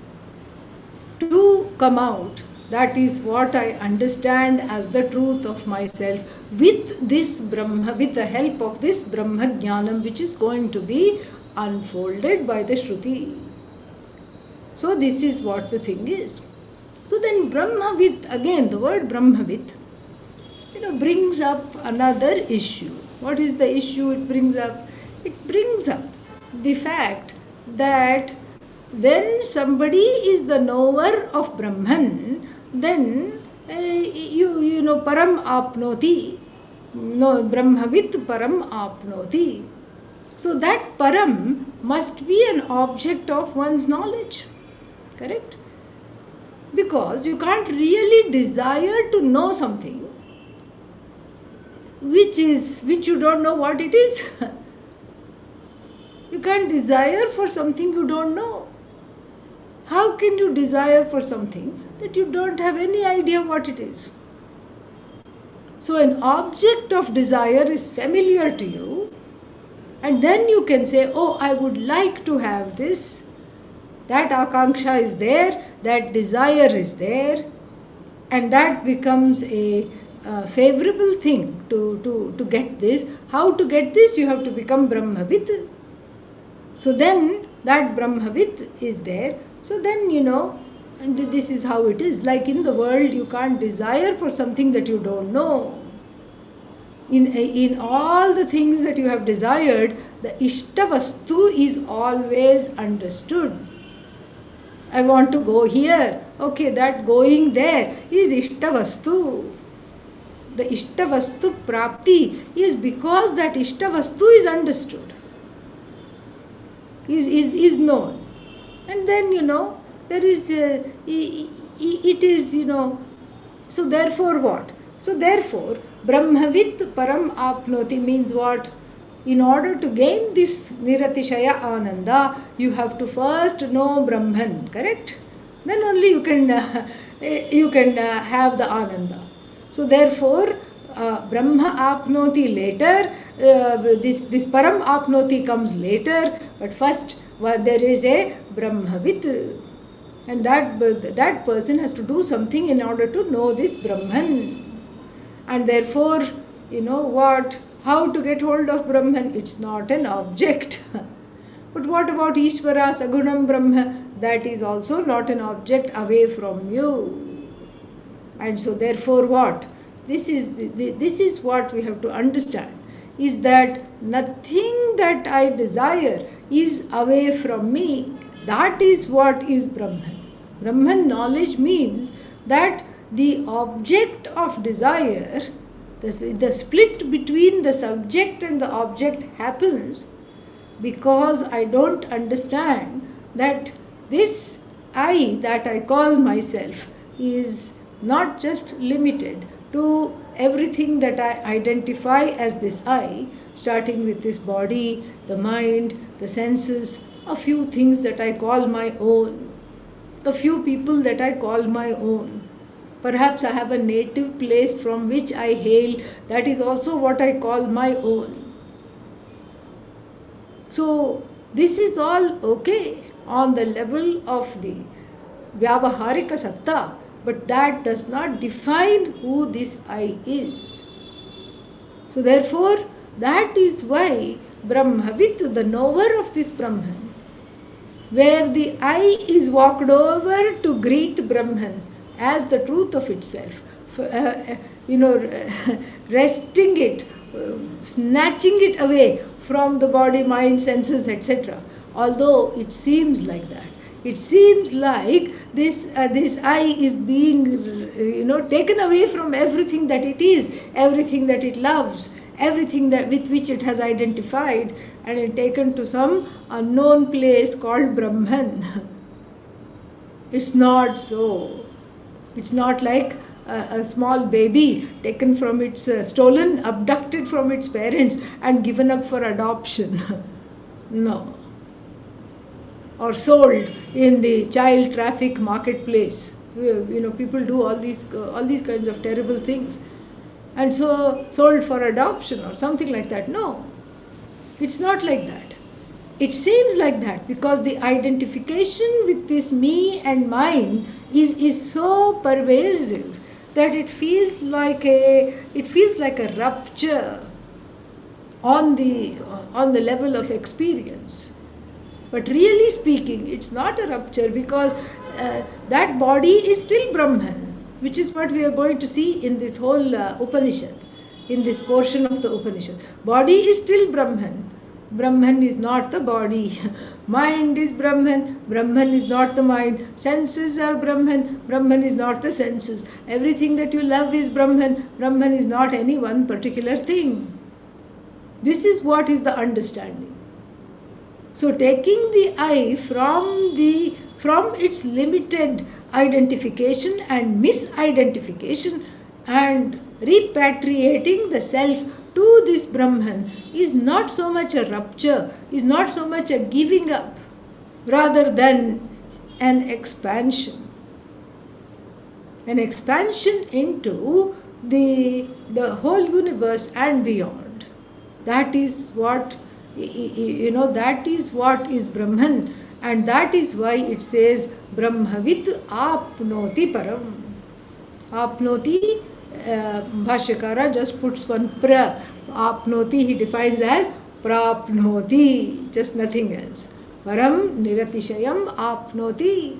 to come out, that is what I understand as the truth of myself with this Brahma, with the help of this Brahma Jnanam, which is going to be unfolded by the Shruti. So this is what the thing is. So then Brahmavid, again the word Brahmavid, brings up another issue. What is the issue it brings up? It brings up the fact that when somebody is the knower of Brahman, then param apnoti, no, Brahmavid param apnoti. So that param must be an object of one's knowledge, correct? Because you can't really desire to know something which you don't know what it is. You can't desire for something you don't know. How can you desire for something that you don't have any idea what it is? So an object of desire is familiar to you, and then you can say, oh, I would like to have this. That akanksha is there, that desire is there, and that becomes a favorable thing to get this. How to get this? You have to become Brahmavid. So then that Brahmavid is there. So then, and this is how it is. Like in the world, you can't desire for something that you don't know. In all the things that you have desired, the Ishtavastu is always understood. I want to go here. Okay, that going there is Ishtavastu. The Ishtavastu Prapti is because that Ishtavastu is understood, is known. And then, there is, it is, So therefore what? So therefore, Brahmavit param apnoti means what? In order to gain this Niratishaya Ananda, you have to first know Brahman, correct? Then only you can have the Ananda. So therefore, Brahma apnoti later, this param apnoti comes later, but first there is a Brahmavit. And that person has to do something in order to know this Brahman. And therefore, you know what? How to get hold of Brahman? It's not an object. But what about Ishvara, Sagunam Brahma? That is also not an object away from you. And so therefore what? This is what we have to understand, is that nothing that I desire is away from me. That is what is Brahman. Brahman knowledge means that the object of desire, the split between the subject and the object happens because I don't understand that this I that I call myself is not just limited to everything that I identify as this I, starting with this body, the mind, the senses, a few things that I call my own, a few people that I call my own. Perhaps I have a native place from which I hail, that is also what I call my own. So this is all okay on the level of the Vyavaharika Satta, but that does not define who this I is. So therefore, that is why Brahmavit, the knower of this Brahman, where the I is walked over to greet Brahman as the truth of itself, wresting it, snatching it away from the body, mind, senses, etc. Although it seems like that. It seems like this I is being taken away from everything that it is, everything that it loves, everything that with which it has identified, and taken to some unknown place called Brahman. It's not so. It's not like a small baby taken from its, stolen, abducted from its parents and given up for adoption. No. Or sold in the child traffic marketplace. People do all these kinds of terrible things. And so sold for adoption or something like that. No. It's not like that. It seems like that because the identification with this me and mine is so pervasive that it feels like a rupture on the level of experience. But really speaking, it's not a rupture because that body is still Brahman, which is what we are going to see in this whole Upanishad, in this portion of the Upanishad. Body is still Brahman. Brahman is not the body. Mind is Brahman. Brahman is not the mind. Senses are Brahman. Brahman is not the senses. Everything that you love is Brahman. Brahman is not any one particular thing. This is what is the understanding. So taking the I from its limited identification and misidentification and repatriating the self to this Brahman is not so much a rupture, is not so much a giving up, rather than an expansion. An expansion into the whole universe and beyond. That is what that is what is Brahman, and that is why it says Brahmavit apnoti param. Apnoti, Bhashyakara just puts one pra. Apnoti he defines as prapnoti, just nothing else. Param niratishayam apnoti.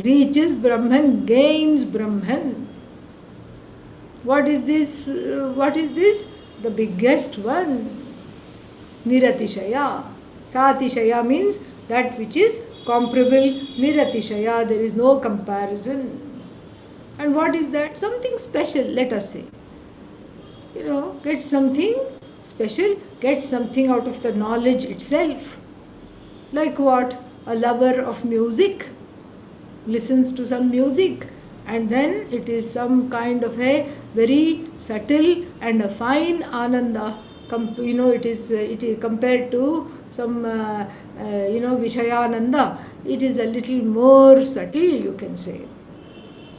Reaches Brahman, gains Brahman. What is this? The biggest one. Niratishaya. Satishaya means that which is comparable. Niratishaya, there is no comparison. And what is that? Something special, let us say. Get something special, get something out of the knowledge itself. Like what? A lover of music listens to some music And then it is some kind of a very subtle and a fine ananda. It is compared to some Vishayananda. It is a little more subtle, you can say.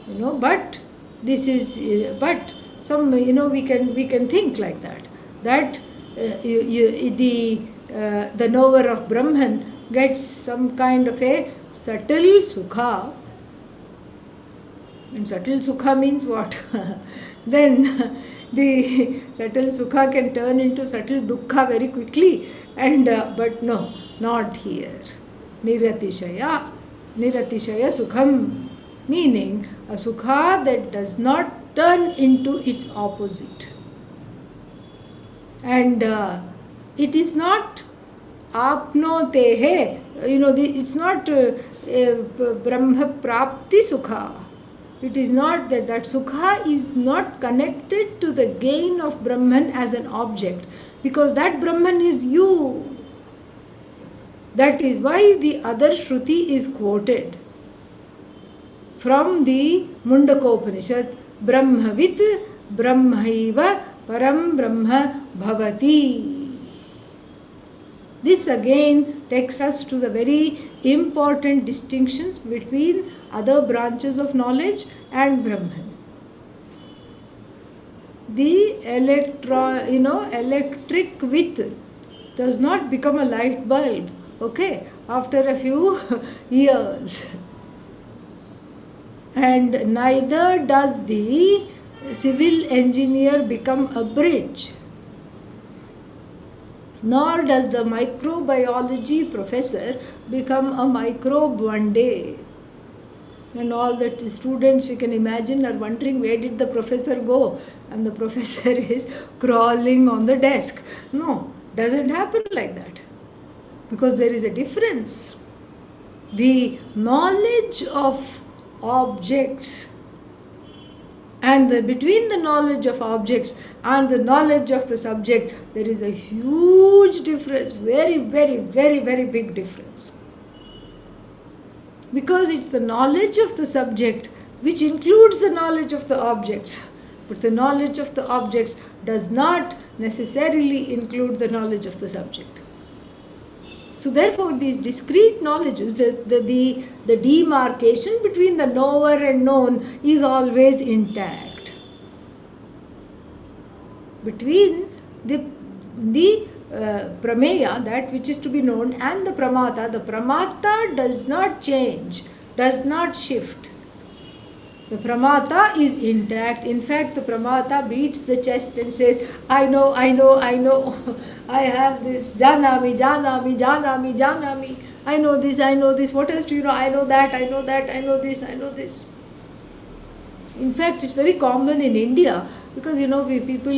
But this is but some we can think like that the knower of Brahman gets some kind of a subtle sukha. And subtle sukha means what? Then the subtle sukha can turn into subtle dukkha very quickly. And but no, not here. Niratishaya sukham, meaning a sukha that does not turn into its opposite. And it is not apnotehe, it's not brahma prapti sukha. It is not that sukha is not connected to the gain of Brahman as an object, because that Brahman is you. That is why the other Shruti is quoted from the Mundakopanishad, Brahmavit Brahmaiva Param Brahma Bhavati. This again takes us to the very important distinctions between other branches of knowledge and Brahman. The electric width does not become a light bulb, after a few years. And neither does the civil engineer become a bridge, nor does the microbiology professor become a microbe one day. And all the students, we can imagine, are wondering, where did the professor go? And the professor is crawling on the desk. No, doesn't happen like that. Because there is a difference. The knowledge of objects and between the knowledge of objects and the knowledge of the subject, there is a huge difference. Very, very, very, very big difference. Because it's the knowledge of the subject which includes the knowledge of the objects. But the knowledge of the objects does not necessarily include the knowledge of the subject. So therefore these discrete knowledges, the demarcation between the knower and known is always intact. Between the prameya, that which is to be known, and the pramata does not change, does not shift. The pramata is intact. In fact, the pramata beats the chest and says, I know, I know, I know. I have this, janami, janami, janami, janami. I know this. What else do you know? I know that, I know that, I know this, I know this. In fact, it's very common in India because, we people,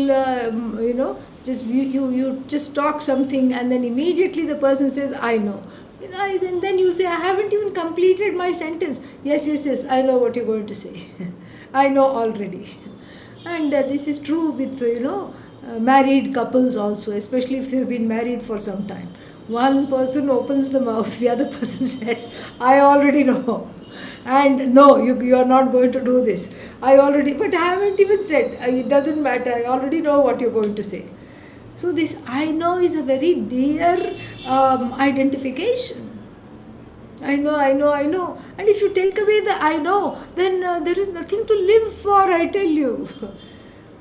you just talk something and then immediately the person says, I know. And then you say, I haven't even completed my sentence. Yes, I know what you're going to say. I know already. And this is true with, married couples also, especially if they've been married for some time. One person opens the mouth, the other person says, I already know. And no, you are not going to do this. But I haven't even said. It doesn't matter. I already know what you're going to say. So this I know is a very dear identification. I know. And if you take away the I know, then there is nothing to live for, I tell you.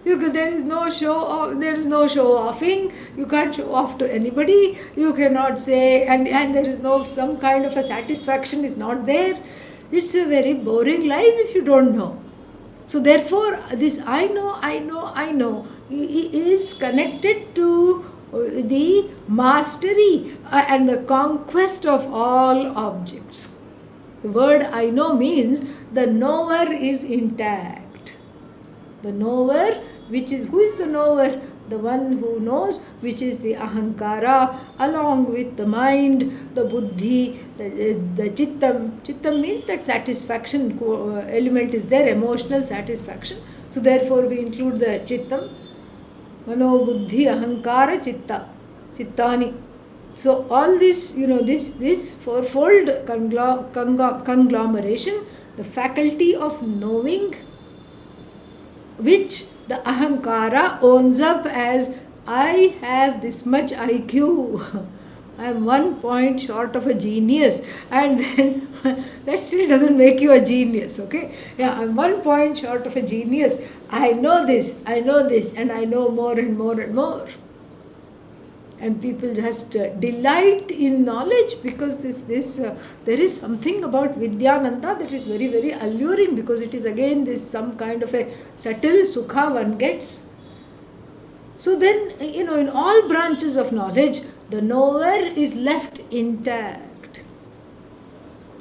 There is no show offing. You can't show off to anybody. You cannot say, and there is no, some kind of a satisfaction is not there. It's a very boring life if you don't know. So therefore, this I know is connected to the mastery and the conquest of all objects. The word I know means the knower is intact. The knower, who is the knower? The one who knows, which is the ahankara, along with the mind, the buddhi, the chittam. Chittam means that satisfaction element is there, emotional satisfaction. So therefore we include the chittam. Mano, buddhi, ahankara, chittani. So all this, this fourfold conglomeration, the faculty of knowing, which the ahankara owns up as, I have this much IQ. I am 1 point short of a genius, and then that still doesn't make you a genius, okay? Yeah, I'm 1 point short of a genius. I know this, and I know more and more and more. And people just delight in knowledge because there is something about Vidyananda that is very, very alluring, because it is again this some kind of a subtle sukha one gets. So then, in all branches of knowledge, the knower is left intact.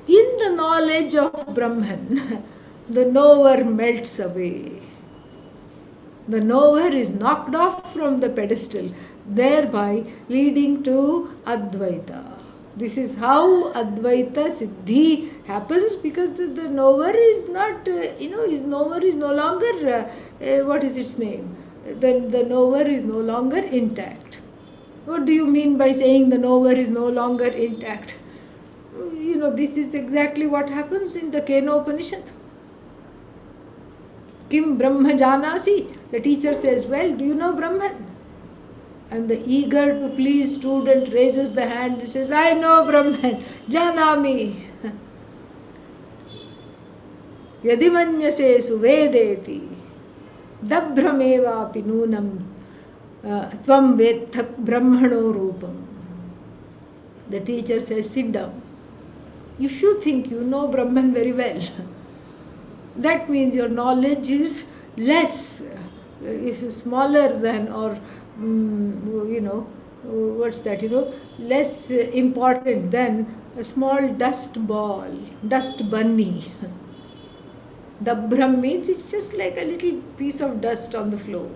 In the knowledge of Brahman, the knower melts away. The knower is knocked off from the pedestal, thereby leading to Advaita. This is how Advaita Siddhi happens, because the knower is not, his knower is no longer, what is its name? The knower is no longer intact. What do you mean by saying the knower is no longer intact? This is exactly what happens in the Kenopanishad. Kim Brahma Janasi? The teacher says, well, do you know Brahman? And the eager to please student raises the hand and says, I know Brahman, Janami. Yadimanyase suvedeti dabhrameva pinunam tvam vetha brahmano rupam. The teacher says, sit down. If you think you know Brahman very well, that means your knowledge is less, is smaller than, or less important than a small dust ball, dust bunny. Dabhram means it's just like a little piece of dust on the floor.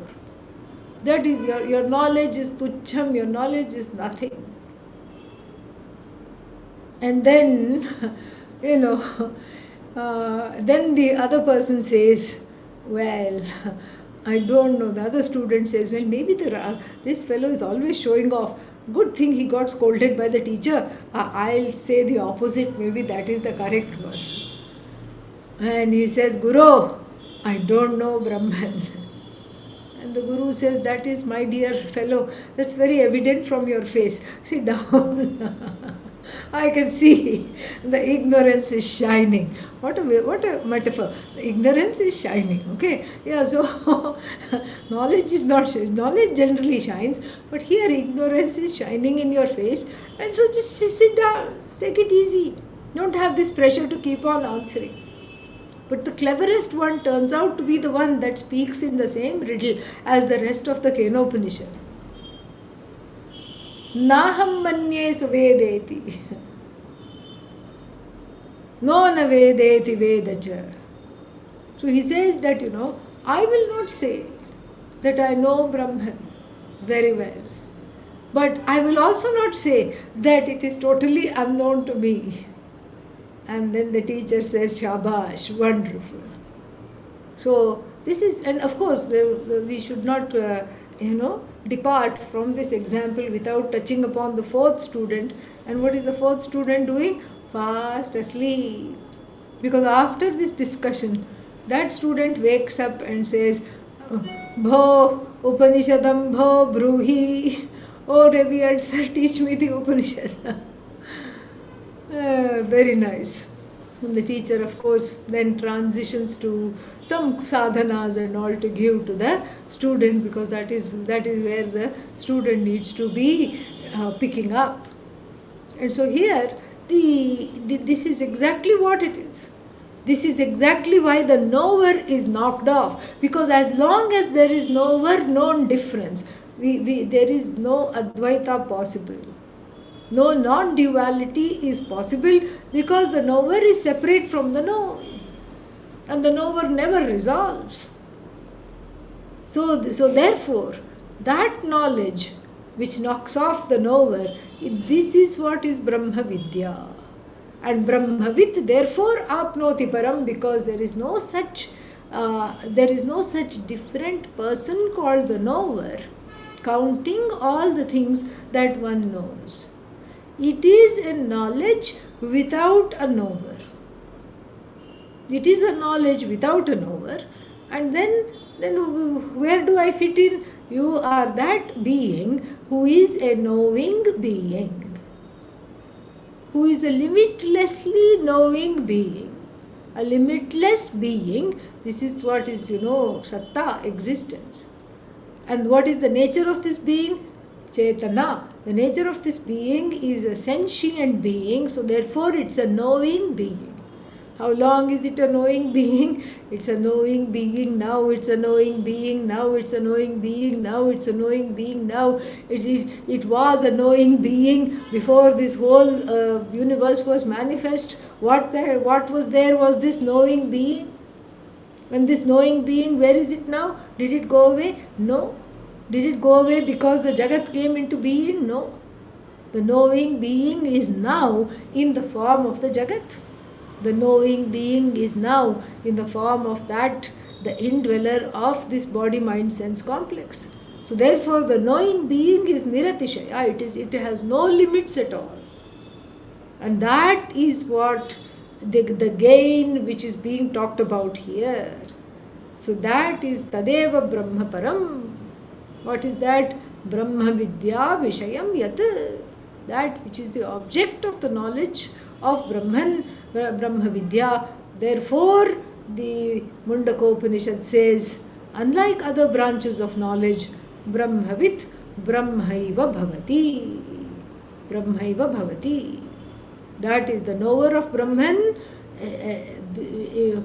That is your knowledge is tucham, your knowledge is nothing. And then, then the other person says, well, I don't know. The other student says, well, maybe this fellow is always showing off. Good thing he got scolded by the teacher. I'll say the opposite. Maybe that is the correct one. And he says, Guru, I don't know Brahman. And the Guru says, that is, my dear fellow, that's very evident from your face. Sit down. I can see the ignorance is shining. What a metaphor. The ignorance is shining. Okay. Yeah, so knowledge is not shining. Knowledge generally shines, but here ignorance is shining in your face. And so just sit down. Take it easy. Don't have this pressure to keep on answering. But the cleverest one turns out to be the one that speaks in the same riddle as the rest of the Kenopanishad. Naham manye suvedeti. No na vedeti vedacha. So he says that, I will not say that I know Brahman very well. But I will also not say that it is totally unknown to me. And then the teacher says, Shabash, wonderful. So this is, and of course, we should not, depart from this example without touching upon the fourth student. And what is the fourth student doing? Fast asleep. Because after this discussion, that student wakes up and says, Bho Upanishadam Bho Bruhi. Oh, revered sir, teach me the Upanishad. Very nice. And the teacher, of course, then transitions to some sadhanas and all to give to the student, because that is where the student needs to be picking up. And so here, this is exactly what it is. This is exactly why the knower is knocked off, because as long as there is knower known difference, there is no Advaita possible. No non-duality is possible, because the knower is separate from the known, and the knower never resolves. So therefore, that knowledge which knocks off the knower, this is what is Brahma Vidya. And Brahmavit therefore apnoti param, because there is no such different person called the knower, counting all the things that one knows. It is a knowledge without a knower. It is a knowledge without a knower. And then where do I fit in? You are that being who is a knowing being, who is a limitlessly knowing being, a limitless being. This is what is, Satta, existence. And what is the nature of this being? Chetana. The nature of this being is a sentient being, so therefore it's a knowing being. How long is it a knowing being? It's a knowing being now, it's a knowing being now, it's a knowing being now, it's a knowing being now. It was a knowing being before this whole universe was manifest. What was there was this knowing being. And this knowing being, where is it now? Did it go away? No. Did it go away because the Jagat came into being? No. The knowing being is now in the form of the Jagat. The knowing being is now in the form of that, the indweller of this body, mind, sense complex. So therefore the knowing being is Niratishaya. It has no limits at all. And that is what the gain which is being talked about here. So that is Tadeva Brahma Param. What is that? Brahma Vidya Vishayam Yat. That which is the object of the knowledge of Brahman, Brahma Vidya. Therefore, the Mundaka says, unlike other branches of knowledge, Brahmavit Brahmaiva Bhavati. Brahmaiva Bhavati. That is the knower of Brahman,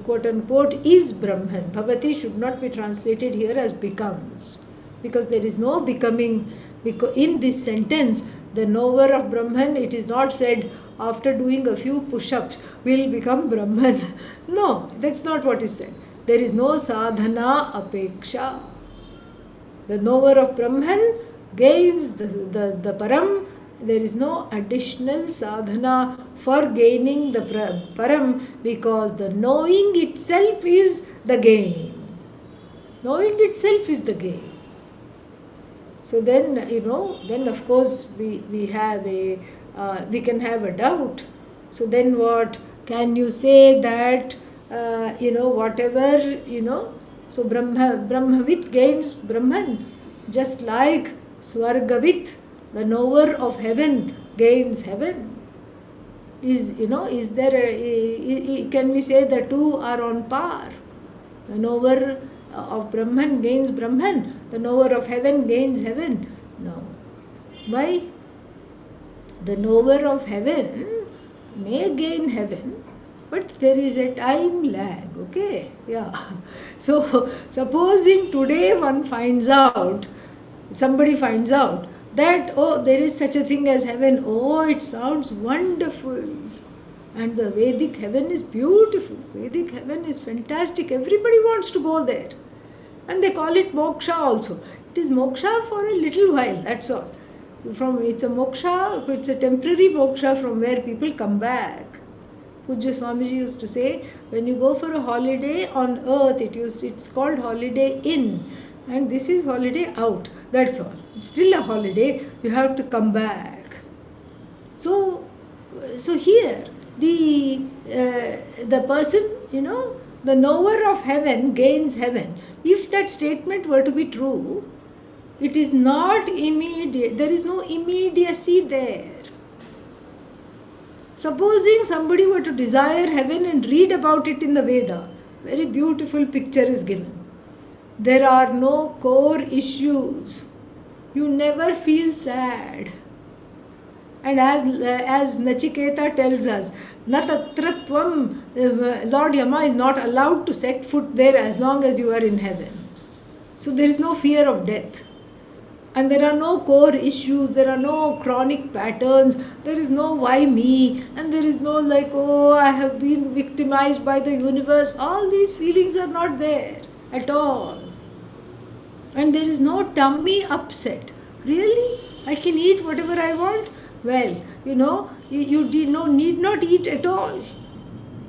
quote unquote, is Brahman. Bhavati should not be translated here as becomes, because there is no becoming. Because in this sentence, the knower of Brahman, it is not said after doing a few push-ups will become Brahman. No, that's not what is said. There is no sadhana apeksha. The knower of Brahman gains the param. There is no additional sadhana for gaining the param, because the knowing itself is the gain. Knowing itself is the gain. So then, then of course we have we can have a doubt. So then what? Can you say that, whatever, so Brahmavit gains Brahman, just like Swargavit, the knower of heaven, gains heaven. Is there can we say the two are on par? The knower of Brahman gains Brahman, the knower of heaven gains heaven. No. Why? The knower of heaven may gain heaven, but there is a time lag, okay? Yeah. So, supposing today somebody finds out that, oh, there is such a thing as heaven, oh, it sounds wonderful. And the Vedic heaven is beautiful. Vedic heaven is fantastic. Everybody wants to go there. And they call it moksha also. It is moksha for a little while, that's all. It's a moksha, it's a temporary moksha from where people come back. Pujya Swamiji used to say, when you go for a holiday on earth, it's called holiday in. And this is holiday out. That's all. It's still a holiday. You have to come back. So here, the person, the knower of heaven gains heaven. If that statement were to be true, it is not immediate. There is no immediacy there. Supposing somebody were to desire heaven and read about it in the Veda, very beautiful picture is given. There are no core issues. You never feel sad. And as Nachiketa tells us, Natatratvam, Lord Yama is not allowed to set foot there as long as you are in heaven. So there is no fear of death. And there are no core issues, there are no chronic patterns, there is no why me, and there is no like, oh, I have been victimized by the universe. All these feelings are not there at all. And there is no tummy upset. Really? I can eat whatever I want? Well, you need not eat at all.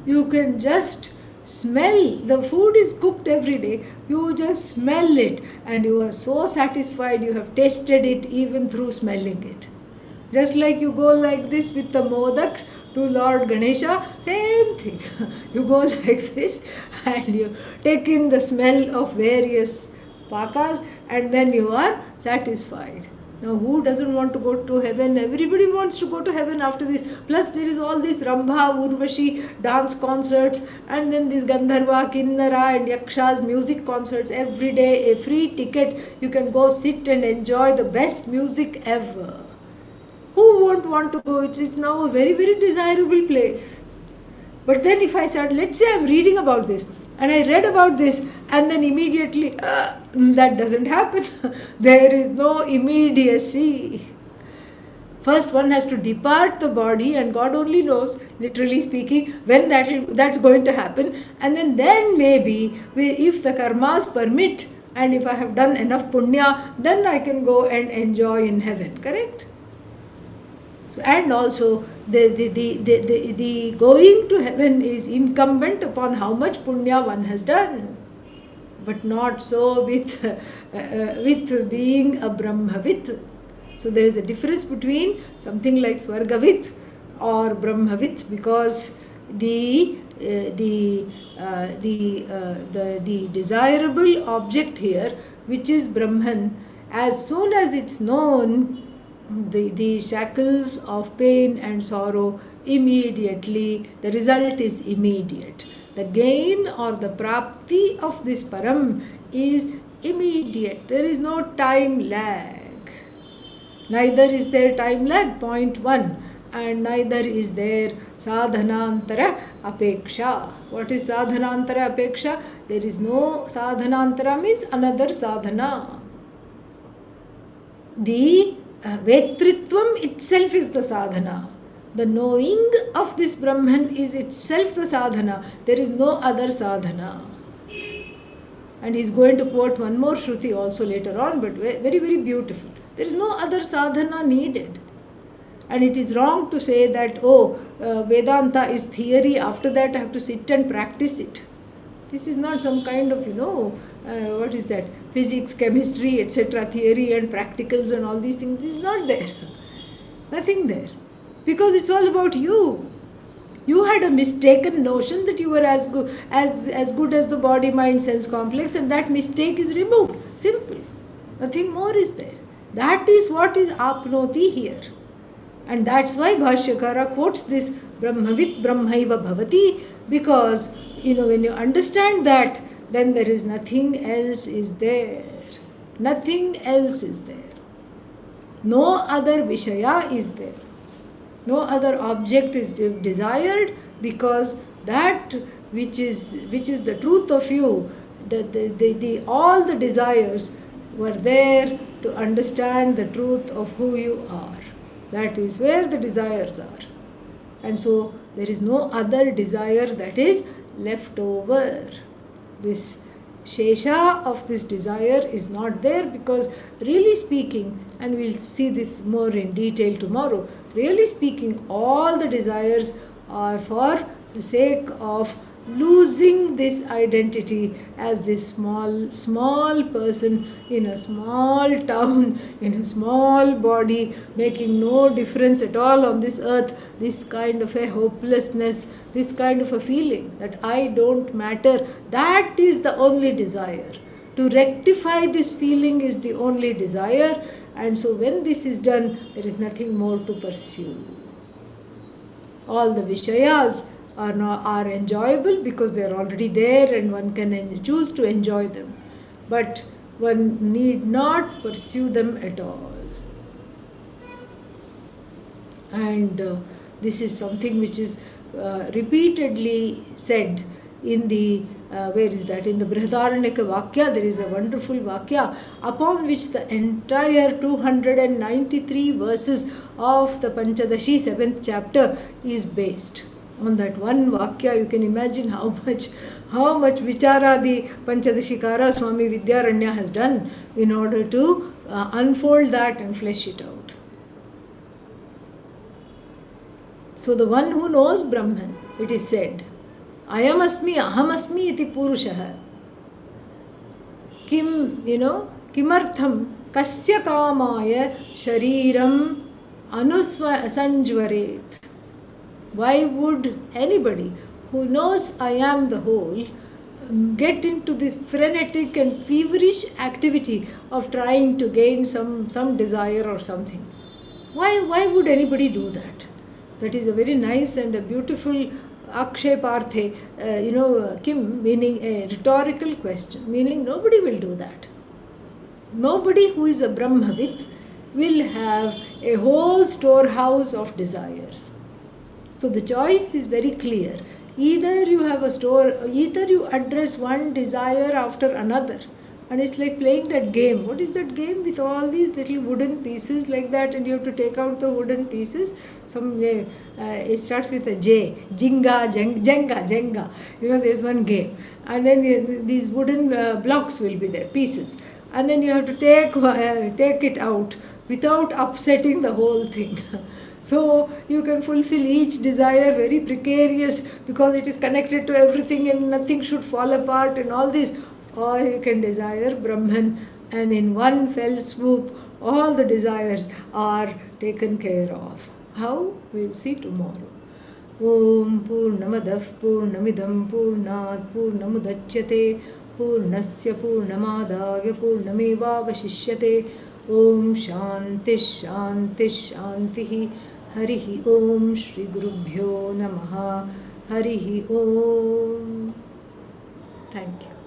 You can just smell. The food is cooked every day. You just smell it and you are so satisfied. You have tasted it even through smelling it. Just like you go like this with the modaks to Lord Ganesha, same thing. You go like this and you take in the smell of various pakas and then you are satisfied. Now, who doesn't want to go to heaven? Everybody wants to go to heaven after this. Plus, there is all this Rambha, Urvashi dance concerts, and then this Gandharva, Kinnara, and Yakshas music concerts every day. A free ticket. You can go sit and enjoy the best music ever. Who won't want to go? It's now a very, very desirable place. But then, if I said, let's say I'm reading about this, and I read about this, and then immediately, that doesn't happen. There is no immediacy. First, one has to depart the body, and God only knows, literally speaking, when that's going to happen. And then maybe, if the karmas permit, and if I have done enough punya, then I can go and enjoy in heaven. Correct? So, and also, the going to heaven is incumbent upon how much punya one has done, but not so with being a brahmavit. So there is a difference between something like swargavit or brahmavit, because the desirable object here, which is Brahman, as soon as it's known, the shackles of pain and sorrow immediately, the result is immediate. The gain or the prapti of this param is immediate. There is no time lag. Neither is there time lag, point 1, and neither is there sadhanantara apeksha. What is sadhanantara apeksha? There is no sadhanantara, means another sadhana. The Vetritvam itself is the sadhana. The knowing of this Brahman is itself the sadhana. There is no other sadhana. And he is going to quote one more Shruti also later on, but very, very beautiful. There is no other sadhana needed. And it is wrong to say that, Vedanta is theory, after that I have to sit and practice it. This is not some kind of, what is that, physics, chemistry, etc., theory and practicals and all these things. This is not there. Nothing there. Because it's all about you. You had a mistaken notion that you were as good as the body, mind, sense complex, and that mistake is removed. Simple. Nothing more is there. That is what is apnoti here. And that's why Bhashyakara quotes this Brahmavit Brahmaiva Bhavati, because when you understand that, then there is nothing else is there. Nothing else is there. No other Vishaya is there. No other object is desired, because that which is the truth of you, all the desires were there to understand the truth of who you are. That is where the desires are. And so there is no other desire that is left over. This shesha of this desire is not there, because really speaking, and we'll see this more in detail tomorrow, really speaking, all the desires are for the sake of losing this identity as this small person in a small town, in a small body, making no difference at all on this earth, this kind of a hopelessness, this kind of a feeling that I don't matter. That is the only desire. To rectify this feeling is the only desire, and so when this is done, there is nothing more to pursue. All the Vishayas are enjoyable because they are already there and one can choose to enjoy them. But one need not pursue them at all. And this is something which is repeatedly said in the, where is that? In the Brihadaranyaka Vakya, there is a wonderful Vakya upon which the entire 293 verses of the Panchadashi 7th chapter is based. On that one Vakya, you can imagine how much vichara the Panchadashikara Swami Vidyaranya has done in order to unfold that and flesh it out. So the one who knows Brahman, it is said, Ayam asmi, aham asmi iti purushaha. Kimartham kasya kamaya shariram sanjvaret. Why would anybody who knows I am the whole get into this frenetic and feverish activity of trying to gain some desire or something? Why would anybody do that? That is a very nice and a beautiful aksheparte, kim, meaning a rhetorical question, meaning nobody will do that. Nobody who is a Brahmavid will have a whole storehouse of desires. So the choice is very clear. Either you have a store, either you address one desire after another. And it's like playing that game. What is that game with all these little wooden pieces like that, and you have to take out the wooden pieces? It starts with a J. Jenga. There's one game. And then these wooden blocks will be there, pieces. And then you have to take it out without upsetting the whole thing. So you can fulfill each desire, very precarious, because it is connected to everything and nothing should fall apart and all this. Or you can desire Brahman, and in one fell swoop all the desires are taken care of. How? We'll see tomorrow. Om Purnamadav Purnamidam Purnat Purnamudachyate Purnasya Purnamadaya Purnamevavashishyate. Om Shanti Shanti Shanti. Harihi Om Shri Gurubhyo Namaha. Harihi Om. Thank you.